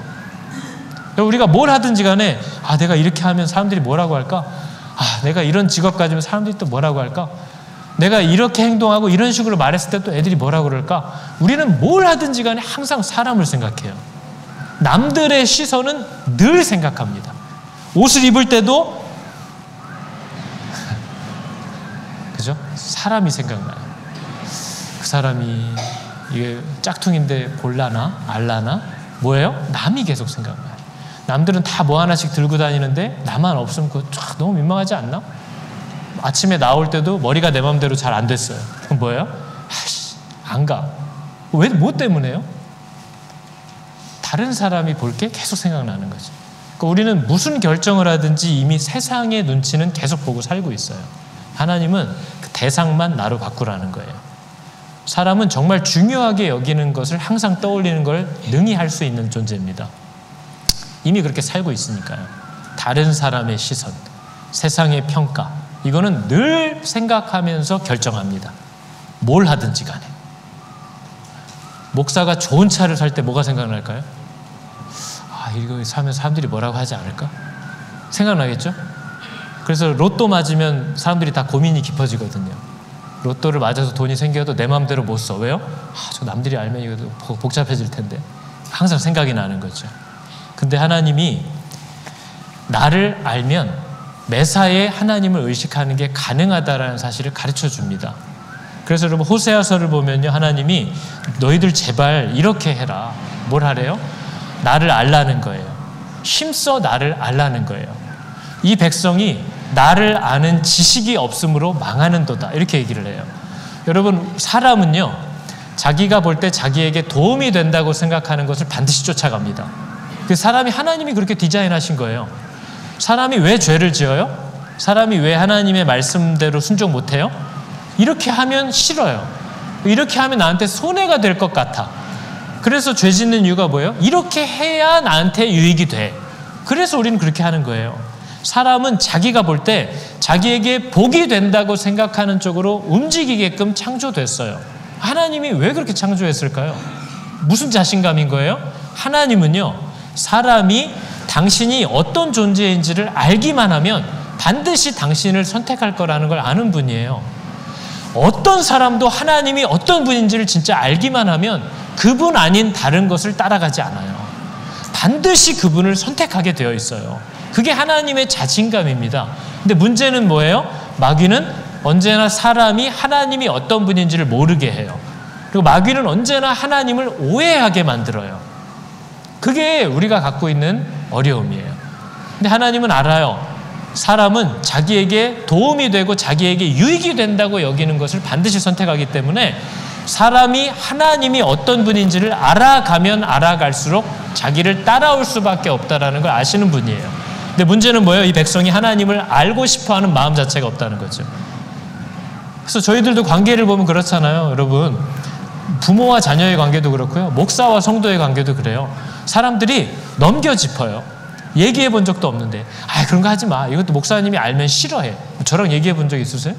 우리가 뭘 하든지 간에 내가 이렇게 하면 사람들이 뭐라고 할까? 내가 이런 직업 가지면 사람들이 또 뭐라고 할까? 내가 이렇게 행동하고 이런 식으로 말했을 때 또 애들이 뭐라고 그럴까? 우리는 뭘 하든지 간에 항상 사람을 생각해요. 남들의 시선은 늘 생각합니다. 옷을 입을 때도 그죠? 사람이 생각나요. 그 사람이 이게 짝퉁인데 볼라나 알라나 뭐예요? 남이 계속 생각나요. 남들은 다 뭐 하나씩 들고 다니는데 나만 없으면 그거 쫙 너무 민망하지 않나? 아침에 나올 때도 머리가 내 맘대로 잘 안 됐어요. 그럼 뭐예요? 안 가. 왜? 뭐 때문에요? 다른 사람이 볼 게 계속 생각나는 거죠. 그러니까 우리는 무슨 결정을 하든지 이미 세상의 눈치는 계속 보고 살고 있어요. 하나님은 그 대상만 나로 바꾸라는 거예요. 사람은 정말 중요하게 여기는 것을 항상 떠올리는 걸 능히 할 수 있는 존재입니다. 이미 그렇게 살고 있으니까요. 다른 사람의 시선, 세상의 평가, 이거는 늘 생각하면서 결정합니다. 뭘 하든지 간에. 목사가 좋은 차를 살 때 뭐가 생각날까요? 이거 사면 사람들이 뭐라고 하지 않을까? 생각나겠죠? 그래서 로또 맞으면 사람들이 다 고민이 깊어지거든요. 로또를 맞아서 돈이 생겨도 내 마음대로 못 써. 왜요? 저 남들이 알면 이거 복잡해질 텐데. 항상 생각이 나는 거죠. 근데 하나님이 나를 알면 매사에 하나님을 의식하는 게 가능하다라는 사실을 가르쳐 줍니다. 그래서 여러분 호세아서를 보면요, 하나님이 너희들 제발 이렇게 해라. 뭘 하래요? 나를 알라는 거예요. 힘써 나를 알라는 거예요. 이 백성이 나를 아는 지식이 없으므로 망하는도다. 이렇게 얘기를 해요. 여러분 사람은요, 자기가 볼 때 자기에게 도움이 된다고 생각하는 것을 반드시 쫓아갑니다. 그 사람이 하나님이 그렇게 디자인하신 거예요. 사람이 왜 죄를 지어요? 사람이 왜 하나님의 말씀대로 순종 못해요? 이렇게 하면 싫어요. 이렇게 하면 나한테 손해가 될 것 같아. 그래서 죄 짓는 이유가 뭐예요? 이렇게 해야 나한테 유익이 돼. 그래서 우리는 그렇게 하는 거예요. 사람은 자기가 볼 때 자기에게 복이 된다고 생각하는 쪽으로 움직이게끔 창조됐어요. 하나님이 왜 그렇게 창조했을까요? 무슨 자신감인 거예요? 하나님은요, 사람이 당신이 어떤 존재인지를 알기만 하면 반드시 당신을 선택할 거라는 걸 아는 분이에요. 어떤 사람도 하나님이 어떤 분인지를 진짜 알기만 하면 그분 아닌 다른 것을 따라가지 않아요. 반드시 그분을 선택하게 되어 있어요. 그게 하나님의 자신감입니다. 근데 문제는 뭐예요? 마귀는 언제나 사람이 하나님이 어떤 분인지를 모르게 해요. 그리고 마귀는 언제나 하나님을 오해하게 만들어요. 그게 우리가 갖고 있는 어려움이에요. 근데 하나님은 알아요. 사람은 자기에게 도움이 되고 자기에게 유익이 된다고 여기는 것을 반드시 선택하기 때문에 사람이 하나님이 어떤 분인지를 알아가면 알아갈수록 자기를 따라올 수밖에 없다는 걸 아시는 분이에요. 근데 문제는 뭐예요? 이 백성이 하나님을 알고 싶어하는 마음 자체가 없다는 거죠. 그래서 저희들도 관계를 보면 그렇잖아요. 여러분, 부모와 자녀의 관계도 그렇고요, 목사와 성도의 관계도 그래요. 사람들이 넘겨짚어요. 얘기해 본 적도 없는데 그런 거 하지 마. 이것도 목사님이 알면 싫어해. 저랑 얘기해 본 적 있으세요?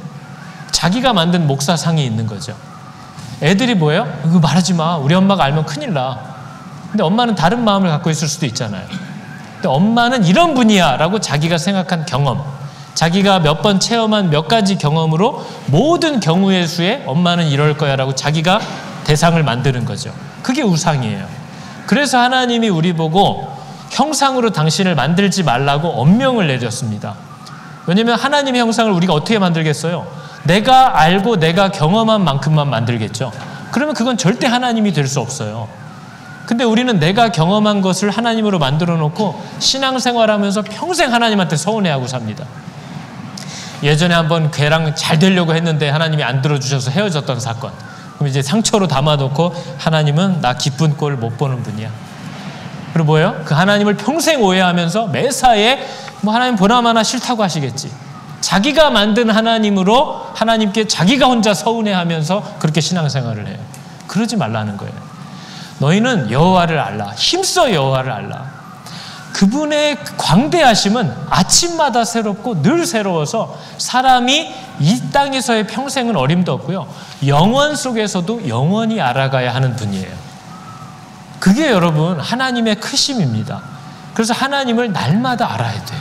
자기가 만든 목사상이 있는 거죠. 애들이 뭐예요? 이거 말하지 마. 우리 엄마가 알면 큰일 나. 근데 엄마는 다른 마음을 갖고 있을 수도 있잖아요. 근데 엄마는 이런 분이야 라고 자기가 생각한 경험, 자기가 몇 번 체험한 몇 가지 경험으로 모든 경우의 수에 엄마는 이럴 거야 라고 자기가 대상을 만드는 거죠. 그게 우상이에요. 그래서 하나님이 우리 보고 형상으로 당신을 만들지 말라고 엄명을 내렸습니다. 왜냐하면 하나님의 형상을 우리가 어떻게 만들겠어요? 내가 알고 내가 경험한 만큼만 만들겠죠. 그러면 그건 절대 하나님이 될 수 없어요. 근데 우리는 내가 경험한 것을 하나님으로 만들어 놓고 신앙생활하면서 평생 하나님한테 서운해하고 삽니다. 예전에 한번 걔랑 잘 되려고 했는데 하나님이 안 들어주셔서 헤어졌던 사건. 그럼 이제 상처로 담아놓고 하나님은 나 기쁜 꼴 못 보는 분이야. 그리고 뭐예요? 그 하나님을 평생 오해하면서 매사에 뭐 하나님 보나마나 싫다고 하시겠지. 자기가 만든 하나님으로 하나님께 자기가 혼자 서운해하면서 그렇게 신앙생활을 해요. 그러지 말라는 거예요. 너희는 여호와를 알라. 힘써 여호와를 알라. 그분의 광대하심은 아침마다 새롭고 늘 새로워서 사람이 이 땅에서의 평생은 어림도 없고요. 영원 속에서도 영원히 알아가야 하는 분이에요. 그게 여러분 하나님의 크심입니다. 그래서 하나님을 날마다 알아야 돼요.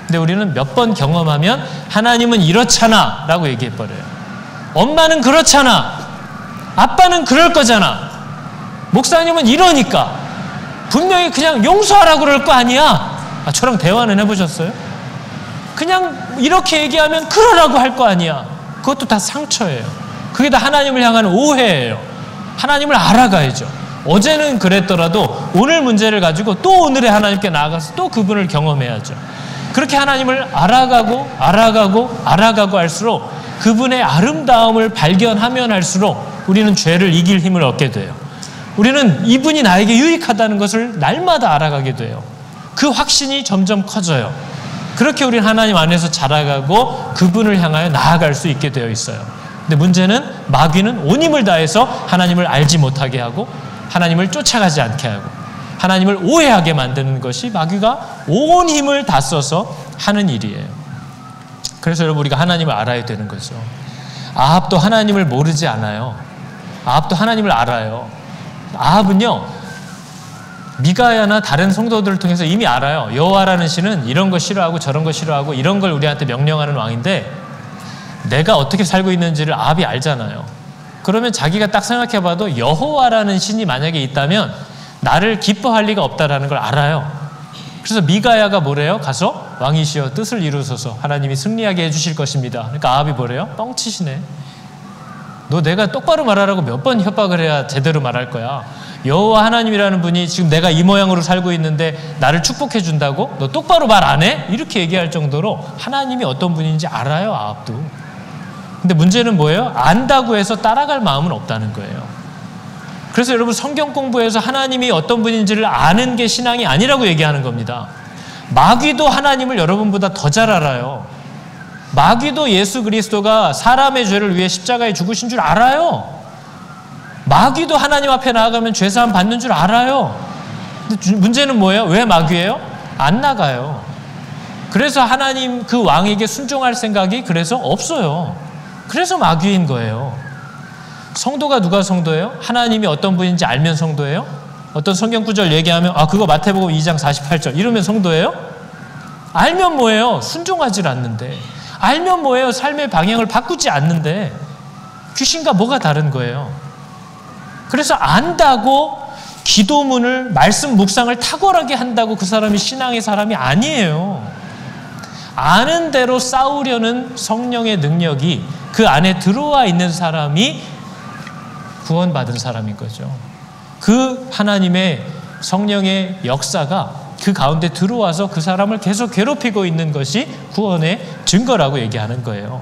근데 우리는 몇 번 경험하면 하나님은 이렇잖아 라고 얘기해버려요. 엄마는 그렇잖아. 아빠는 그럴 거잖아. 목사님은 이러니까. 분명히 그냥 용서하라고 그럴 거 아니야. 저랑 대화는 해보셨어요? 그냥 이렇게 얘기하면 그러라고 할 거 아니야. 그것도 다 상처예요. 그게 다 하나님을 향한 오해예요. 하나님을 알아가야죠. 어제는 그랬더라도 오늘 문제를 가지고 또 오늘의 하나님께 나아가서 또 그분을 경험해야죠. 그렇게 하나님을 알아가고 할수록 그분의 아름다움을 발견하면 할수록 우리는 죄를 이길 힘을 얻게 돼요. 우리는 이분이 나에게 유익하다는 것을 날마다 알아가게 돼요. 그 확신이 점점 커져요. 그렇게 우리는 하나님 안에서 자라가고 그분을 향하여 나아갈 수 있게 되어 있어요. 근데 문제는 마귀는 온 힘을 다해서 하나님을 알지 못하게 하고 하나님을 쫓아가지 않게 하고 하나님을 오해하게 만드는 것이 마귀가 온 힘을 다 써서 하는 일이에요. 그래서 여러분 우리가 하나님을 알아야 되는 거죠. 아합도 하나님을 모르지 않아요. 아합도 하나님을 알아요. 아합은요 미가야나 다른 성도들을 통해서 이미 알아요. 여호와라는 신은 이런 거 싫어하고 저런 거 싫어하고 이런 걸 우리한테 명령하는 왕인데 내가 어떻게 살고 있는지를 아합이 알잖아요. 그러면 자기가 딱 생각해봐도 여호와라는 신이 만약에 있다면 나를 기뻐할 리가 없다라는 걸 알아요. 그래서 미가야가 뭐래요? 가서 왕이시여 뜻을 이루소서 하나님이 승리하게 해주실 것입니다. 그러니까 아합이 뭐래요? 뻥치시네. 너 내가 똑바로 말하라고 몇 번 협박을 해야 제대로 말할 거야. 여호와 하나님이라는 분이 지금 내가 이 모양으로 살고 있는데 나를 축복해 준다고? 너 똑바로 말 안 해? 이렇게 얘기할 정도로 하나님이 어떤 분인지 알아요, 아합도. 근데 문제는 뭐예요? 안다고 해서 따라갈 마음은 없다는 거예요. 그래서 여러분 성경 공부에서 하나님이 어떤 분인지를 아는 게 신앙이 아니라고 얘기하는 겁니다. 마귀도 하나님을 여러분보다 더 잘 알아요. 마귀도 예수 그리스도가 사람의 죄를 위해 십자가에 죽으신 줄 알아요. 마귀도 하나님 앞에 나아가면 죄사함 받는 줄 알아요. 근데 문제는 뭐예요? 왜 마귀예요? 안 나가요. 그래서 하나님 그 왕에게 순종할 생각이 그래서 없어요. 그래서 마귀인 거예요. 성도가 누가 성도예요? 하나님이 어떤 분인지 알면 성도예요? 어떤 성경 구절 얘기하면 그거 마태복음 2장 48절 이러면 성도예요? 알면 뭐예요? 순종하지 않는데. 알면 뭐예요? 삶의 방향을 바꾸지 않는데. 귀신과 뭐가 다른 거예요? 그래서 안다고 기도문을 말씀 묵상을 탁월하게 한다고 그 사람이 신앙의 사람이 아니에요. 아는 대로 싸우려는 성령의 능력이 그 안에 들어와 있는 사람이 구원받은 사람인 거죠. 그 하나님의 성령의 역사가 그 가운데 들어와서 그 사람을 계속 괴롭히고 있는 것이 구원의 증거라고 얘기하는 거예요.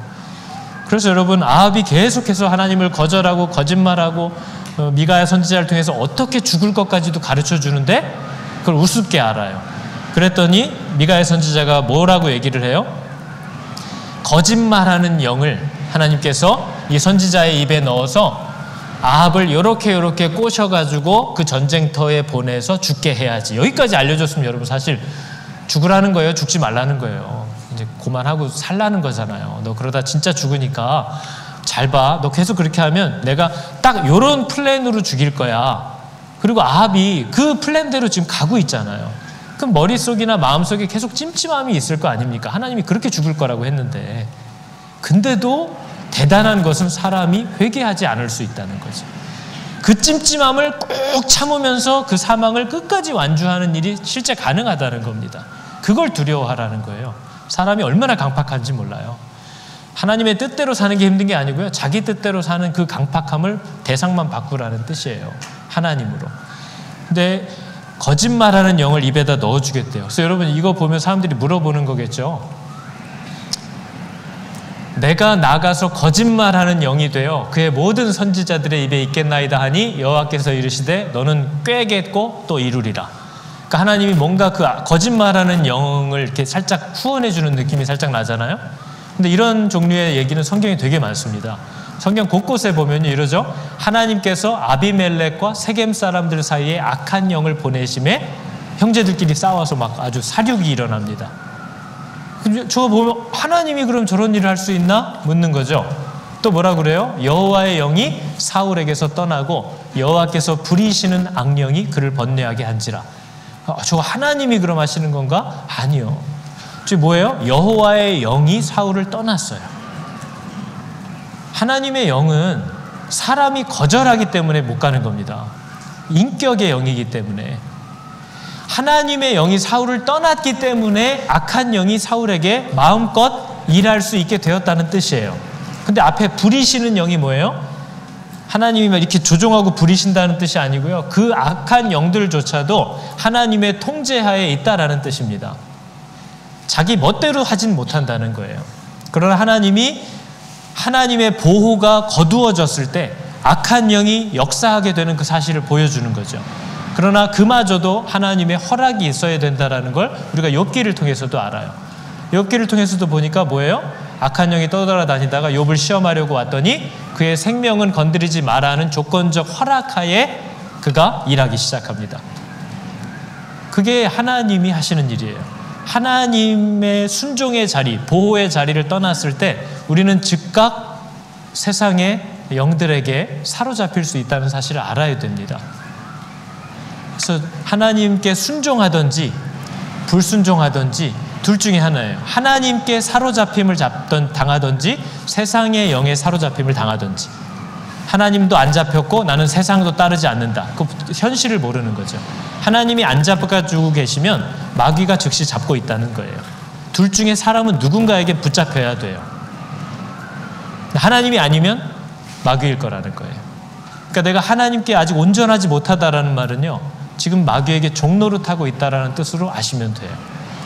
그래서 여러분 아합이 계속해서 하나님을 거절하고 거짓말하고 미가야 선지자를 통해서 어떻게 죽을 것까지도 가르쳐 주는데 그걸 우습게 알아요. 그랬더니 미가야 선지자가 뭐라고 얘기를 해요? 거짓말하는 영을 하나님께서 이 선지자의 입에 넣어서 아합을 요렇게 꼬셔가지고 그 전쟁터에 보내서 죽게 해야지. 여기까지 알려줬으면 여러분 사실 죽으라는 거예요? 죽지 말라는 거예요? 이제 그만하고 살라는 거잖아요. 너 그러다 진짜 죽으니까 잘 봐. 너 계속 그렇게 하면 내가 딱 요런 플랜으로 죽일 거야. 그리고 아합이 그 플랜대로 지금 가고 있잖아요. 그럼 머릿속이나 마음속에 계속 찜찜함이 있을 거 아닙니까? 하나님이 그렇게 죽을 거라고 했는데. 근데도 대단한 것은 사람이 회개하지 않을 수 있다는 거죠. 그 찜찜함을 꾹 참으면서 그 사망을 끝까지 완주하는 일이 실제 가능하다는 겁니다. 그걸 두려워하라는 거예요. 사람이 얼마나 강팍한지 몰라요. 하나님의 뜻대로 사는 게 힘든 게 아니고요. 자기 뜻대로 사는 그 강팍함을 대상만 바꾸라는 뜻이에요. 하나님으로. 근데 거짓말하는 영을 입에다 넣어주겠대요. 그래서 여러분 이거 보면 사람들이 물어보는 거겠죠. 내가 나가서 거짓말하는 영이 되어 그의 모든 선지자들의 입에 있겠나이다 하니 여호와께서 이르시되 너는 꾀겠고 또 이루리라. 그러니까 하나님이 뭔가 그 거짓말하는 영을 이렇게 살짝 후원해주는 느낌이 살짝 나잖아요. 근데 이런 종류의 얘기는 성경에 되게 많습니다. 성경 곳곳에 보면 이러죠. 하나님께서 아비멜렉과 세겜 사람들 사이에 악한 영을 보내심에 형제들끼리 싸워서 막 아주 사륙이 일어납니다. 저거 보면 하나님이 그럼 저런 일을 할 수 있나? 묻는 거죠. 또 뭐라 그래요? 여호와의 영이 사울에게서 떠나고 여호와께서 부리시는 악령이 그를 번뇌하게 한지라. 저거 하나님이 그럼 하시는 건가? 아니요. 즉 뭐예요? 여호와의 영이 사울을 떠났어요. 하나님의 영은 사람이 거절하기 때문에 못 가는 겁니다. 인격의 영이기 때문에. 하나님의 영이 사울을 떠났기 때문에 악한 영이 사울에게 마음껏 일할 수 있게 되었다는 뜻이에요. 근데 앞에 부리시는 영이 뭐예요? 하나님이 이렇게 조종하고 부리신다는 뜻이 아니고요. 그 악한 영들조차도 하나님의 통제하에 있다라는 뜻입니다. 자기 멋대로 하진 못한다는 거예요. 그러나 하나님의 보호가 거두어졌을 때 악한 영이 역사하게 되는 그 사실을 보여주는 거죠. 그러나 그마저도 하나님의 허락이 있어야 된다는 걸 우리가 욥기를 통해서도 알아요. 욥기를 통해서도 보니까 뭐예요? 악한 영이 떠돌아다니다가 욥을 시험하려고 왔더니 그의 생명은 건드리지 말라는 조건적 허락하에 그가 일하기 시작합니다. 그게 하나님이 하시는 일이에요. 하나님의 순종의 자리, 보호의 자리를 떠났을 때 우리는 즉각 세상의 영들에게 사로잡힐 수 있다는 사실을 알아야 됩니다. 그래서 하나님께 순종하든지 불순종하든지 둘 중에 하나예요. 하나님께 사로잡힘을 당하든지 세상의 영에 사로잡힘을 당하든지. 하나님도 안 잡혔고 나는 세상도 따르지 않는다. 그 현실을 모르는 거죠. 하나님이 안 잡아주고 계시면 마귀가 즉시 잡고 있다는 거예요. 둘 중에 사람은 누군가에게 붙잡혀야 돼요. 하나님이 아니면 마귀일 거라는 거예요. 그러니까 내가 하나님께 아직 온전하지 못하다라는 말은요. 지금 마귀에게 종노릇하고 있다라는 뜻으로 아시면 돼요.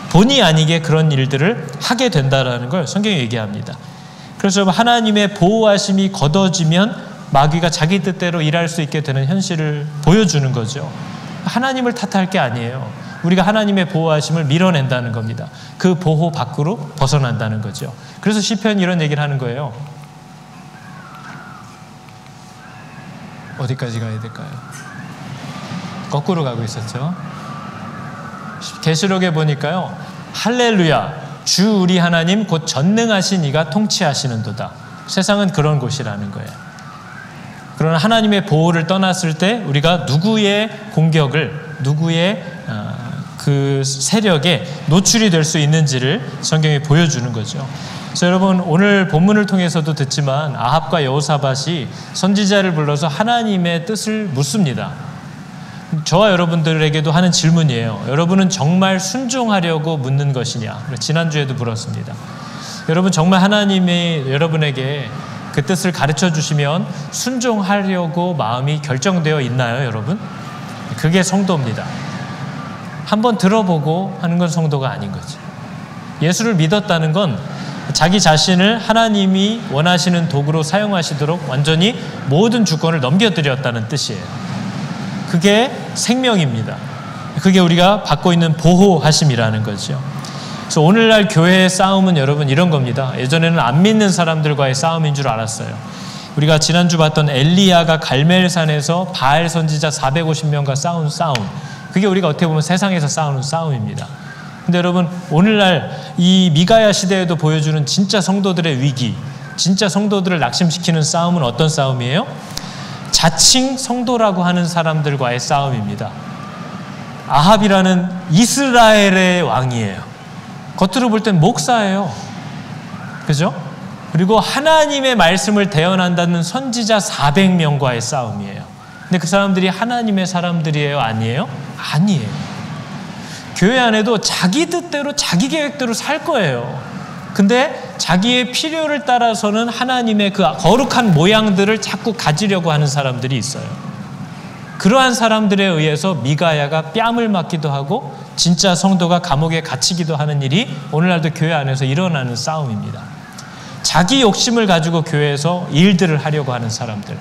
본의 아니게 그런 일들을 하게 된다라는 걸 성경이 얘기합니다. 그래서 하나님의 보호하심이 걷어지면 마귀가 자기 뜻대로 일할 수 있게 되는 현실을 보여주는 거죠. 하나님을 탓할 게 아니에요. 우리가 하나님의 보호하심을 밀어낸다는 겁니다. 그 보호 밖으로 벗어난다는 거죠. 그래서 시편이 이런 얘기를 하는 거예요. 어디까지 가야 될까요? 거꾸로 가고 있었죠. 계시록에 보니까요. 할렐루야 주 우리 하나님 곧 전능하신 이가 통치하시는도다. 세상은 그런 곳이라는 거예요. 그러나 하나님의 보호를 떠났을 때 우리가 누구의 공격을 누구의 그 세력에 노출이 될 수 있는지를 성경이 보여주는 거죠. 그래서 여러분 오늘 본문을 통해서도 듣지만 아합과 여호사밧이 선지자를 불러서 하나님의 뜻을 묻습니다. 저와 여러분들에게도 하는 질문이에요. 여러분은 정말 순종하려고 묻는 것이냐? 지난주에도 물었습니다. 여러분 정말 하나님이 여러분에게 그 뜻을 가르쳐 주시면 순종하려고 마음이 결정되어 있나요, 여러분? 그게 성도입니다. 한번 들어보고 하는 건 성도가 아닌 거죠. 예수를 믿었다는 건 자기 자신을 하나님이 원하시는 도구로 사용하시도록 완전히 모든 주권을 넘겨드렸다는 뜻이에요. 그게 생명입니다. 그게 우리가 받고 있는 보호하심이라는 거죠. 그래서 오늘날 교회의 싸움은 여러분 이런 겁니다. 예전에는 안 믿는 사람들과의 싸움인 줄 알았어요. 우리가 지난주 봤던 엘리야가 갈멜산에서 바알 선지자 450명과 싸운 싸움. 그게 우리가 어떻게 보면 세상에서 싸우는 싸움입니다. 근데 여러분 오늘날 이 미가야 시대에도 보여주는 진짜 성도들의 위기, 진짜 성도들을 낙심시키는 싸움은 어떤 싸움이에요? 자칭 성도라고 하는 사람들과의 싸움입니다. 아합이라는 이스라엘의 왕이에요. 겉으로 볼 땐 목사예요. 그죠? 그리고 하나님의 말씀을 대언한다는 선지자 400명과의 싸움이에요. 근데 그 사람들이 하나님의 사람들이에요? 아니에요? 아니에요. 교회 안에도 자기 뜻대로 자기 계획대로 살 거예요. 근데 자기의 필요를 따라서는 하나님의 그 거룩한 모양들을 자꾸 가지려고 하는 사람들이 있어요. 그러한 사람들에 의해서 미가야가 뺨을 맞기도 하고 진짜 성도가 감옥에 갇히기도 하는 일이 오늘날도 교회 안에서 일어나는 싸움입니다. 자기 욕심을 가지고 교회에서 일들을 하려고 하는 사람들,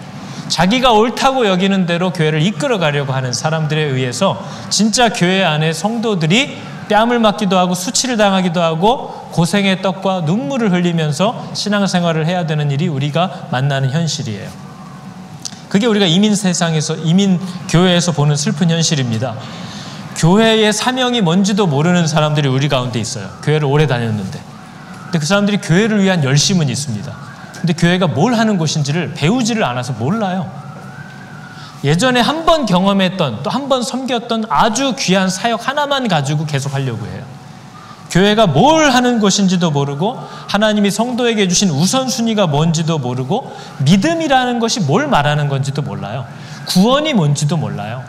자기가 옳다고 여기는 대로 교회를 이끌어 가려고 하는 사람들에 의해서 진짜 교회 안에 성도들이 뺨을 맞기도 하고 수치를 당하기도 하고 고생의 떡과 눈물을 흘리면서 신앙생활을 해야 되는 일이 우리가 만나는 현실이에요. 그게 우리가 이민 세상에서, 이민 교회에서 보는 슬픈 현실입니다. 교회의 사명이 뭔지도 모르는 사람들이 우리 가운데 있어요. 교회를 오래 다녔는데. 근데 그 사람들이 교회를 위한 열심은 있습니다. 근데 교회가 뭘 하는 곳인지를 배우지를 않아서 몰라요. 예전에 한 번 경험했던, 또 한 번 섬겼던 아주 귀한 사역 하나만 가지고 계속 하려고 해요. 교회가 뭘 하는 곳인지도 모르고 하나님이 성도에게 주신 우선순위가 뭔지도 모르고 믿음이라는 것이 뭘 말하는 건지도 몰라요. 구원이 뭔지도 몰라요.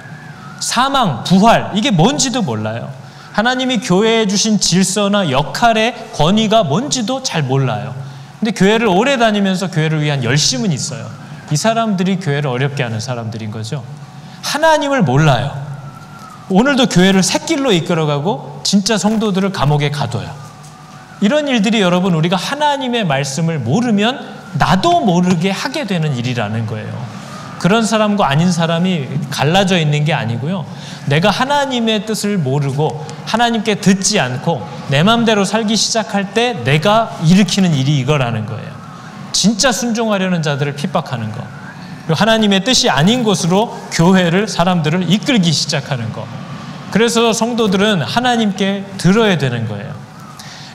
사망, 부활, 이게 뭔지도 몰라요. 하나님이 교회에 주신 질서나 역할의 권위가 뭔지도 잘 몰라요. 근데 교회를 오래 다니면서 교회를 위한 열심은 있어요. 이 사람들이 교회를 어렵게 하는 사람들인 거죠. 하나님을 몰라요. 오늘도 교회를 새길로 이끌어가고 진짜 성도들을 감옥에 가둬요. 이런 일들이 여러분, 우리가 하나님의 말씀을 모르면 나도 모르게 하게 되는 일이라는 거예요. 그런 사람과 아닌 사람이 갈라져 있는 게 아니고요. 내가 하나님의 뜻을 모르고 하나님께 듣지 않고 내 마음대로 살기 시작할 때 내가 일으키는 일이 이거라는 거예요. 진짜 순종하려는 자들을 핍박하는 거. 그리고 하나님의 뜻이 아닌 곳으로 교회를, 사람들을 이끌기 시작하는 거. 그래서 성도들은 하나님께 들어야 되는 거예요.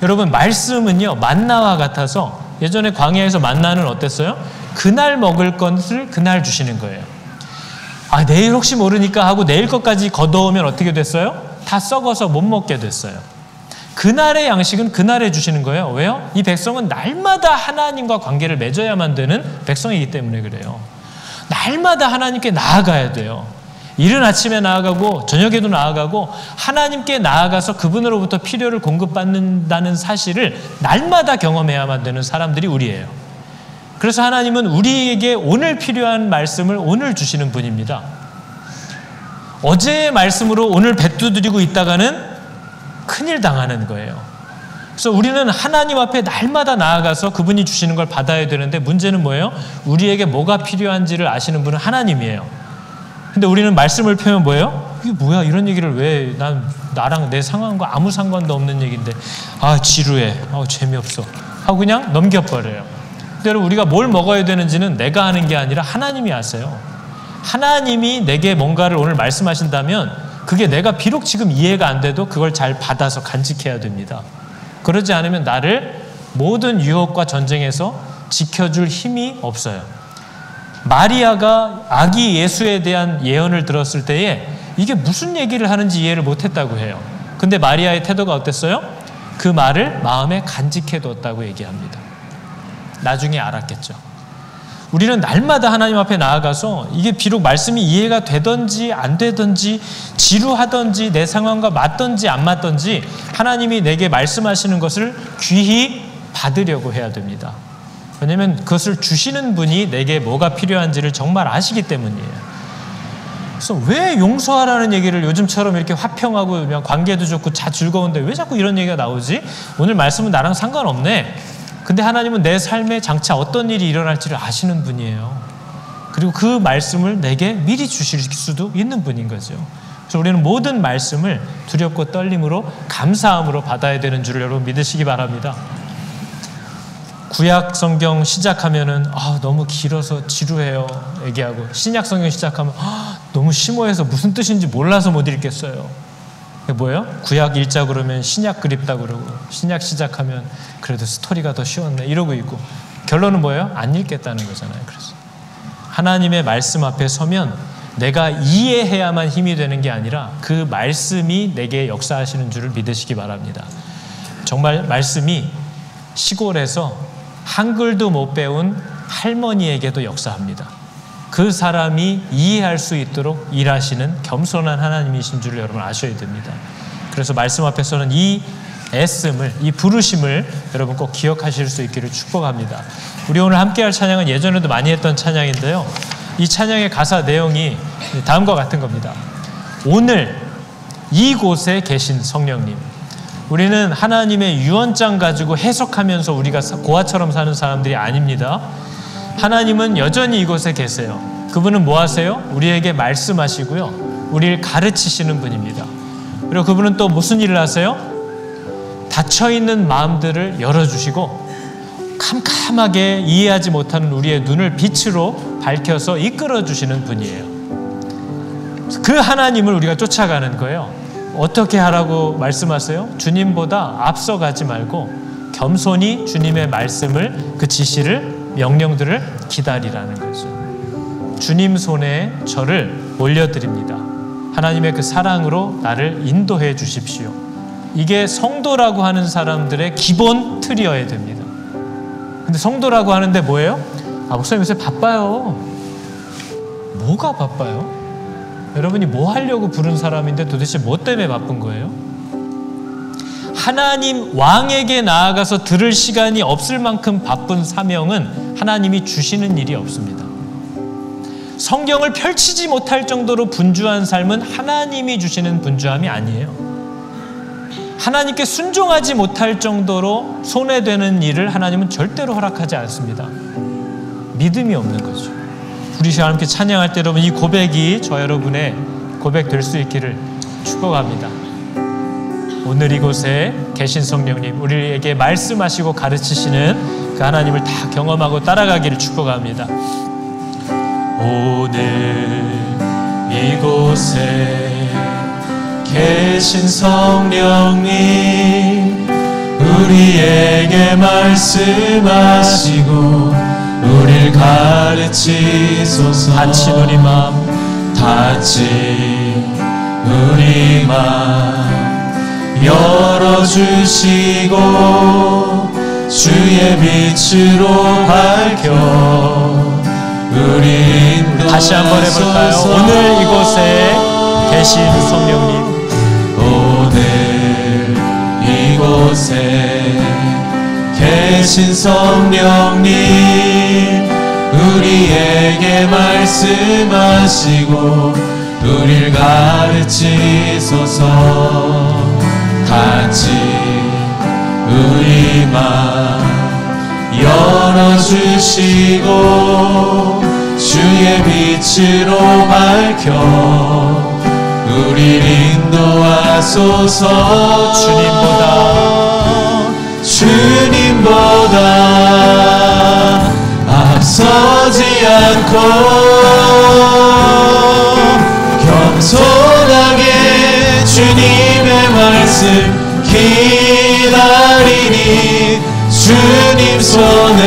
여러분, 말씀은요, 만나와 같아서 예전에 광야에서 만나는 어땠어요? 그날 먹을 것을 그날 주시는 거예요. 아, 내일 혹시 모르니까 하고 내일 것까지 걷어오면 어떻게 됐어요? 다 썩어서 못 먹게 됐어요. 그날의 양식은 그날에 주시는 거예요. 왜요? 이 백성은 날마다 하나님과 관계를 맺어야만 되는 백성이기 때문에 그래요. 날마다 하나님께 나아가야 돼요. 이른 아침에 나아가고 저녁에도 나아가고 하나님께 나아가서 그분으로부터 필요를 공급받는다는 사실을 날마다 경험해야만 되는 사람들이 우리예요. 그래서 하나님은 우리에게 오늘 필요한 말씀을 오늘 주시는 분입니다. 어제의 말씀으로 오늘 배두드리고 있다가는 큰일 당하는 거예요. 그래서 우리는 하나님 앞에 날마다 나아가서 그분이 주시는 걸 받아야 되는데 문제는 뭐예요? 우리에게 뭐가 필요한지를 아시는 분은 하나님이에요. 근데 우리는 말씀을 펴면 뭐예요? 이게 뭐야? 이런 얘기를 왜, 나랑 내 상황과 아무 상관도 없는 얘기인데, 아, 지루해. 재미없어. 하고 그냥 넘겨버려요. 근데 여러분, 우리가 뭘 먹어야 되는지는 내가 하는 게 아니라 하나님이 아세요. 하나님이 내게 뭔가를 오늘 말씀하신다면 그게 내가 비록 지금 이해가 안 돼도 그걸 잘 받아서 간직해야 됩니다. 그러지 않으면 나를 모든 유혹과 전쟁에서 지켜줄 힘이 없어요. 마리아가 아기 예수에 대한 예언을 들었을 때에 이게 무슨 얘기를 하는지 이해를 못했다고 해요. 근데 마리아의 태도가 어땠어요? 그 말을 마음에 간직해뒀다고 얘기합니다. 나중에 알았겠죠. 우리는 날마다 하나님 앞에 나아가서 이게 비록 말씀이 이해가 되든지 안 되든지 지루하든지 내 상황과 맞든지 안 맞든지 하나님이 내게 말씀하시는 것을 귀히 받으려고 해야 됩니다. 왜냐하면 그것을 주시는 분이 내게 뭐가 필요한지를 정말 아시기 때문이에요. 그래서 왜 용서하라는 얘기를 요즘처럼 이렇게 화평하고 그냥 관계도 좋고 다 즐거운데 왜 자꾸 이런 얘기가 나오지? 오늘 말씀은 나랑 상관없네. 근데 하나님은 내 삶에 장차 어떤 일이 일어날지를 아시는 분이에요. 그리고 그 말씀을 내게 미리 주실 수도 있는 분인 거죠. 그래서 우리는 모든 말씀을 두렵고 떨림으로 감사함으로 받아야 되는 줄을 여러분 믿으시기 바랍니다. 구약 성경 시작하면은 너무 길어서 지루해요 얘기하고, 신약 성경 시작하면 너무 심오해서 무슨 뜻인지 몰라서 못 읽겠어요. 그게 뭐예요? 구약 읽자 그러면 신약 그립다 그러고, 신약 시작하면 그래도 스토리가 더 쉬웠네 이러고 있고, 결론은 뭐예요? 안 읽겠다는 거잖아요. 그래서 하나님의 말씀 앞에 서면 내가 이해해야만 힘이 되는 게 아니라 그 말씀이 내게 역사하시는 줄을 믿으시기 바랍니다. 정말 말씀이 시골에서 한글도 못 배운 할머니에게도 역사합니다. 그 사람이 이해할 수 있도록 일하시는 겸손한 하나님이신 줄을 여러분 아셔야 됩니다. 그래서 말씀 앞에서는 이 애씀을, 이 부르심을 여러분 꼭 기억하실 수 있기를 축복합니다. 우리 오늘 함께할 찬양은 예전에도 많이 했던 찬양인데요, 이 찬양의 가사 내용이 다음과 같은 겁니다. 오늘 이곳에 계신 성령님. 우리는 하나님의 유언장 가지고 해석하면서 우리가 고아처럼 사는 사람들이 아닙니다. 하나님은 여전히 이곳에 계세요. 그분은 뭐 하세요? 우리에게 말씀하시고요, 우리를 가르치시는 분입니다. 그리고 그분은 또 무슨 일을 하세요? 닫혀있는 마음들을 열어주시고 캄캄하게 이해하지 못하는 우리의 눈을 빛으로 밝혀서 이끌어주시는 분이에요. 그 하나님을 우리가 쫓아가는 거예요. 어떻게 하라고 말씀하세요? 주님보다 앞서가지 말고 겸손히 주님의 말씀을, 그 지시를, 명령들을 기다리라는 거죠. 주님 손에 저를 올려드립니다. 하나님의 그 사랑으로 나를 인도해 주십시오. 이게 성도라고 하는 사람들의 기본 틀이어야 됩니다. 근데 성도라고 하는데 뭐예요? 목사님 요새 바빠요. 뭐가 바빠요? 여러분이 뭐 하려고 부른 사람인데 도대체 뭐 때문에 바쁜 거예요? 하나님 왕에게 나아가서 들을 시간이 없을 만큼 바쁜 사명은 하나님이 주시는 일이 없습니다. 성경을 펼치지 못할 정도로 분주한 삶은 하나님이 주시는 분주함이 아니에요. 하나님께 순종하지 못할 정도로 손해되는 일을 하나님은 절대로 허락하지 않습니다. 믿음이 없는 거죠. 우리 함께 찬양할 때 여러분 이 고백이 저 여러분의 고백 될 수 있기를 축복합니다. 오늘 이곳에 계신 성령님, 우리에게 말씀하시고 가르치시는 그 하나님을 다 경험하고 따라가기를 축복합니다. 오늘 이곳에 계신 성령님, 우리에게 말씀하시고 우릴 가르치소서. 닫힌 우리 마음, 닫힌 우리 마음 열어주시고 주의 빛으로 밝혀 우리 인도하소서. 다시 한번 해볼까요? 오늘 이곳에 계신 성령님, 오늘 이곳에 계신 성령님, 우리에게 말씀하시고 우릴 가르치소서. 닫힌 우리 마음 열어주시고 주의 빛으로 밝혀 우릴 인도하소서. 주님보다 앞서지 않고 겸손하게 주님의 말씀 기다리니 주님 손에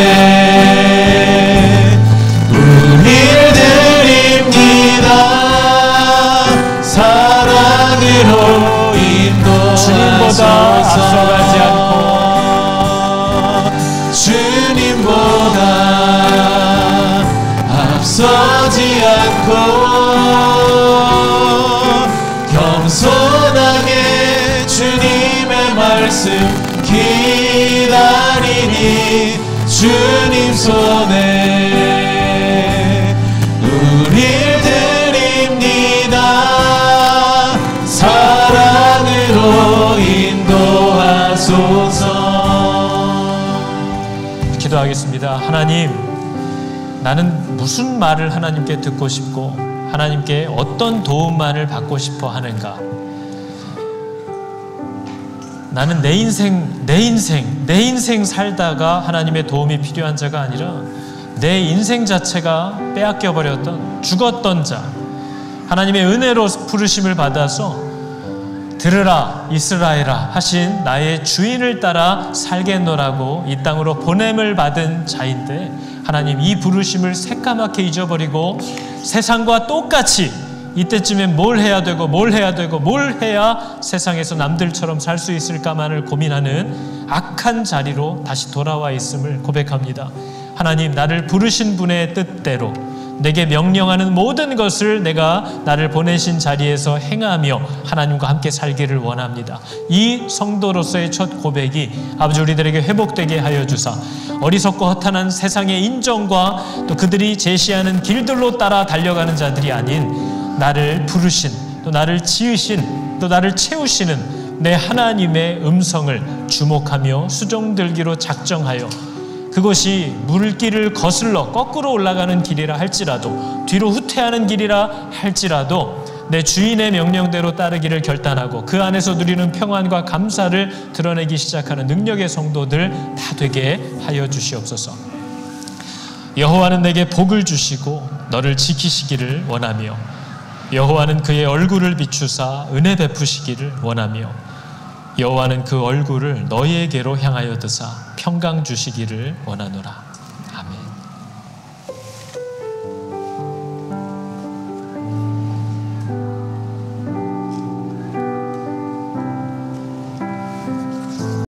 우릴 드립니다. 사랑으로 인도하소서. 앞서가지 않고 주님보다 앞서지 않고 겸손하게 주님의 말씀 기다리니 주님 손에 우릴 드립니다. 사랑으로 인도하소서. 기도하겠습니다. 하나님, 나는 무슨 말을 하나님께 듣고 싶고 하나님께 어떤 도움만을 받고 싶어 하는가? 나는 내 인생 살다가 하나님의 도움이 필요한 자가 아니라 내 인생 자체가 빼앗겨 버렸던, 죽었던 자, 하나님의 은혜로 부르심을 받아서 들으라 이스라엘아 하신 나의 주인을 따라 살겠노라고 이 땅으로 보냄을 받은 자인데, 하나님, 이 부르심을 새까맣게 잊어버리고 세상과 똑같이 이때쯤엔 뭘 해야 되고 뭘 해야 세상에서 남들처럼 살 수 있을까만을 고민하는 악한 자리로 다시 돌아와 있음을 고백합니다. 하나님, 나를 부르신 분의 뜻대로 내게 명령하는 모든 것을 내가 나를 보내신 자리에서 행하며 하나님과 함께 살기를 원합니다. 이 성도로서의 첫 고백이 아버지 우리들에게 회복되게 하여 주사 어리석고 허탄한 세상의 인정과 또 그들이 제시하는 길들로 따라 달려가는 자들이 아닌 나를 부르신, 또 나를 지으신, 또 나를 채우시는 내 하나님의 음성을 주목하며 수종들기로 작정하여 그것이 물길을 거슬러 거꾸로 올라가는 길이라 할지라도, 뒤로 후퇴하는 길이라 할지라도 내 주인의 명령대로 따르기를 결단하고 그 안에서 누리는 평안과 감사를 드러내기 시작하는 능력의 성도들 다 되게 하여 주시옵소서. 여호와는 내게 복을 주시고 너를 지키시기를 원하며 여호와는 그의 얼굴을 비추사 은혜 베푸시기를 원하며 여호와는 그 얼굴을 너희에게로 향하여 드사 평강 주시기를 원하노라.